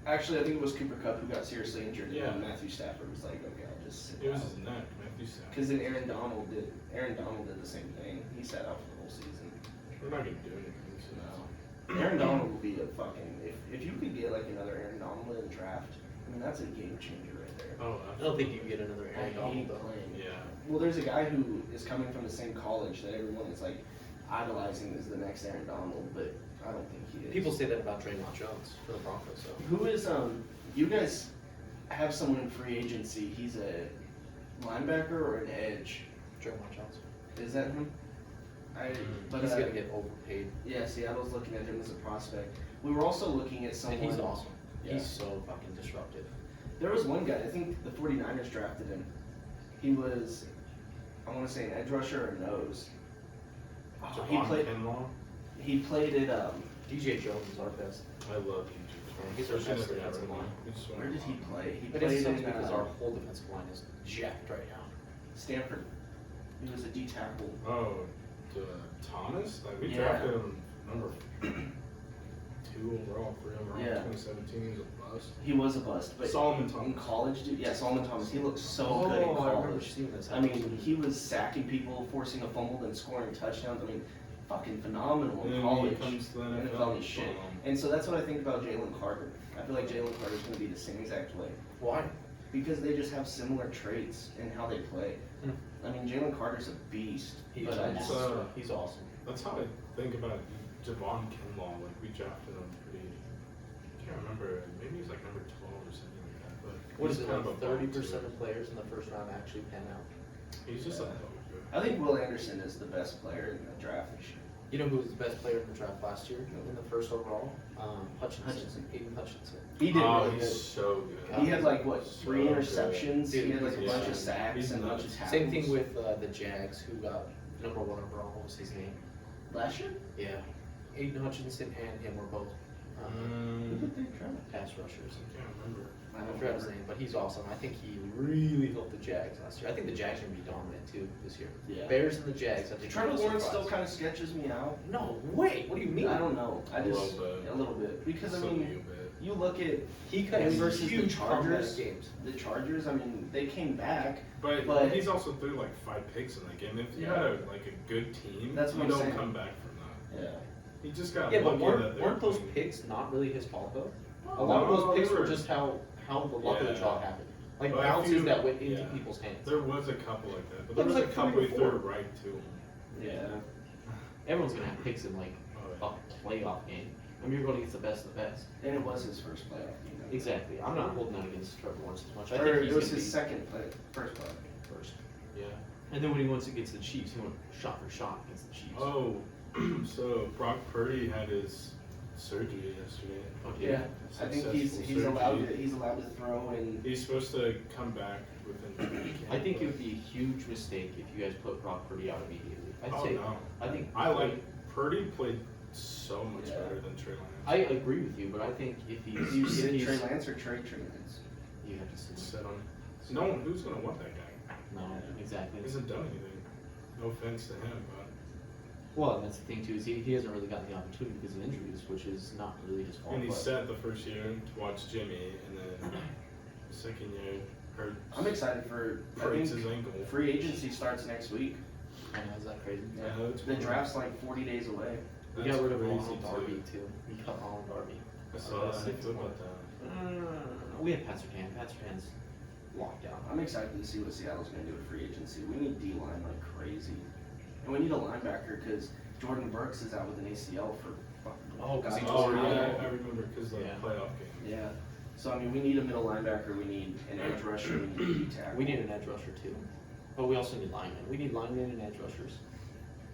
Actually, I think it was Cooper Kupp who got seriously injured.
Yeah.
And Matthew Stafford was like, okay, I'll just sit
It was
out.
his neck, Matthew Stafford.
Because then Aaron Donald did the same thing. He sat out for the whole season.
We're not gonna do anything. So
No. Aaron Donald will be a fucking if you could get like another Aaron Donald in the draft, I mean that's a game changer right there.
Oh,
I don't think you can get another
I
Aaron Donald
hate
though.
playing.
Yeah.
Well, there's a guy who is coming from the same college that everyone is like idolizing as the next Aaron Donald, but I don't think he is.
People say that about Draymond Jones for the Broncos, so.
Who is you guys have someone in free agency, he's a linebacker or an edge.
Draymond Jones.
Is that him? But
He's gonna get overpaid.
yeah, Seattle's looking at him as a prospect. We were also looking at someone.
And he's awesome.
Yeah.
He's so fucking disruptive.
There was one guy, I think the 49ers drafted him. He was, I want to say an edge rusher or nose. Oh, he played at,
DJ Jones is our best.
I love you.
He's our best defensive line.
where did he play? He
But
played
it sucks
in
because our whole defensive line is jacked right now.
Stanford. He was a D tackle.
Oh, Thomas? Like we
Yeah.
drafted him number 2 overall, 3 overall.
Yeah.
2017, he was a bust.
He was a bust, but
Solomon
in
Thomas.
college, dude, yeah, Solomon Thomas. He looked so
Oh,
good in
I remember
college.
seeing this.
I mean, he was sacking people, forcing a fumble, and scoring touchdowns. I mean, fucking phenomenal
And
in
then
college.
he comes to the
NFL
NFL.
is shit. And so that's what I think about Jalen Carter. I feel like Jalen Carter's going to be the same exact way.
Why?
because they just have similar traits in how they play. I mean, Jalen Carter's a beast.
He's
but I just-
awesome. He's awesome.
That's how I think about Javon Kinlaw. Like we drafted him pretty. I can't remember. Maybe he's like number 12 or something like that. But
What
he's
is it,
kind
like
of a bum,
30%
too.
of players in the first round actually pan out?
He's just a.
I think Will Anderson is the best player in the draft this year.
You know who was the best player in the draft last year in the first overall? Hutchinson. Aiden Hutchinson.
He did
Oh,
really
he's
good.
so good.
He had like what,
So
3
good.
interceptions.
Dude,
he had like a
he's
bunch of
nuts.
sacks
He's
and a bunch of
nuts.
tackles.
Same thing with the Jags, who got number 1 overall. What was his name?
last year.
Yeah. Aiden Hutchinson and him were both
Who did they draft?
pass rushers.
I can't remember.
I don't forgot his name, but he's awesome. I think he really helped the Jags last year. I think the Jags are going to be dominant too this year.
Yeah.
Bears and the Jags. I think
Trevor
are
Lawrence still
surprised.
kind of sketches me out.
No way. What do you mean?
I don't know. I
A
just
little bit.
a little bit because I
Just a
mean,
little bit.
you look at
He cut
him
his
versus the
huge comeback
Chargers.
games.
The Chargers. I mean, they came back.
But,
But-
he's also threw like 5 picks in that game. If you
Yeah.
had a good team,
That's what
you
I'm
don't
saying.
come back from that.
Yeah.
He just got
Yeah, but
lucky that they
weren't those
playing-
picks not really his fault though? A lot of those picks were just how the luck of the
Yeah.
draw happened. Like
But
bounces
if you-
that went into
yeah.
people's hands.
There was a couple like that, but
There
there was
was
a
like
couple
3
he
or
threw
4.
right to him.
Yeah.
Everyone's gonna have picks in like
Oh,
a playoff game. I mean, you're going against the best of the best.
And it was his first playoff game.
Exactly. I'm not holding out against Trevor Lawrence as much. I
Or
think
it
he's
was
gonna
his
be
second first playoff game.
first. Yeah. And then when he went against the Chiefs, he went shot for shot against the Chiefs.
Oh, so Brock Purdy had his surgery yesterday.
Oh,
Yeah. I think he's
Successful
allowed
surgery.
to throw and
He's supposed to come back within 3 weeks.
I think it would be a huge mistake if you guys put Brock Purdy out immediately. I'd
Oh
say.
no.
I think.
I like Purdy played so much
Yeah.
better than Trey Lance.
I agree with you, but I think if he's
you
if
sit
he's,
Trey Lance or trade Trey Lance.
you have to sit.
Sit on. No one who's gonna want that guy.
No, exactly.
He hasn't done anything. No offense to him, but
Well, and that's the thing too is he hasn't really gotten the opportunity because of injuries, which is not really his fault.
and he
but-
sat the first year to watch Jimmy, and then the second year hurt.
I'm excited for. I
Breaks
think
his ankle.
free agency starts next week.
I know, is that crazy?
Yeah, it's
The
cool.
draft's like 40 days away.
We
That's
got rid of
crazy,
Ronald
too.
Darby too. We cut Ronald Darby.
I saw that. How do you feel about that?
We have Pat Surtain. Pat Surtain's locked down.
I'm excited to see what Seattle's going to do with free agency. We need D-line like crazy. And we need a linebacker because Jordan Burks is out with an ACL for fucking.
Oh, 'cause he
God
Oh
tore
knows
it
how
yeah,
long.
I remember because the
Yeah.
playoff game.
Yeah. So, I mean, we need a middle linebacker. We need an edge rusher. We need a D tackle.
We need an edge rusher too. But we also need linemen. We need linemen and edge rushers.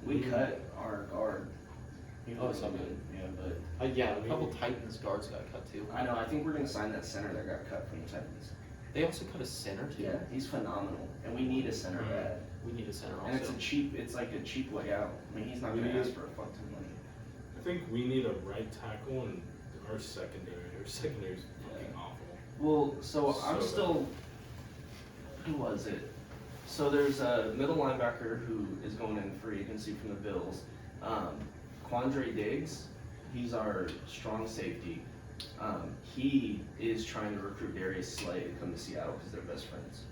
We cut our guard. He
Oh,
was
so
so
good.
good. Yeah, but
Yeah, a couple Titans guards got cut too.
I know. I think we're going to sign that center that got cut from the Titans.
They also cut a center too.
Yeah, he's phenomenal. And we need a center bad.
We need a center
And it's
also.
it's like a cheap way out. I mean, he's not going to ask for a fuck ton of money.
I think we need a right tackle and our secondary. Our secondary is fucking awful.
Well, so I'm
So
still. Who was it? So there's a middle linebacker who is going in free agency from the Bills. Quandre Diggs, he's our strong safety. He is trying to recruit Darius Slay to come to Seattle because they're best friends.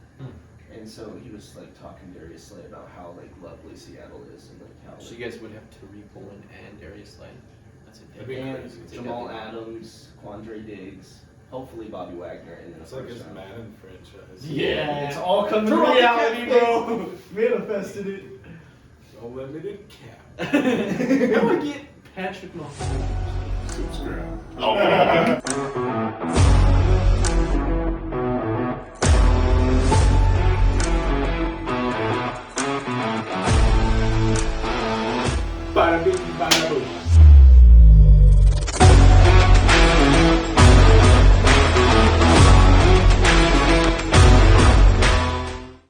And so he was like talking to Darius Slay about how like lovely Seattle is and like how.
So you guys would have Tariq Woolen and Darius Slay. That's
That'd be
it.
and
crazy.
Jamal Adams, Quandre Diggs, hopefully Bobby Wagner, and then
It's
a
like
first
his
round.
Madden franchise.
Yeah, it's all coming to
Throw
reality,
the
bro. Manifested it.
Unlimited cap.
How do I get Patrick Mahomes?
Subscribe. Bada bing, bada boom.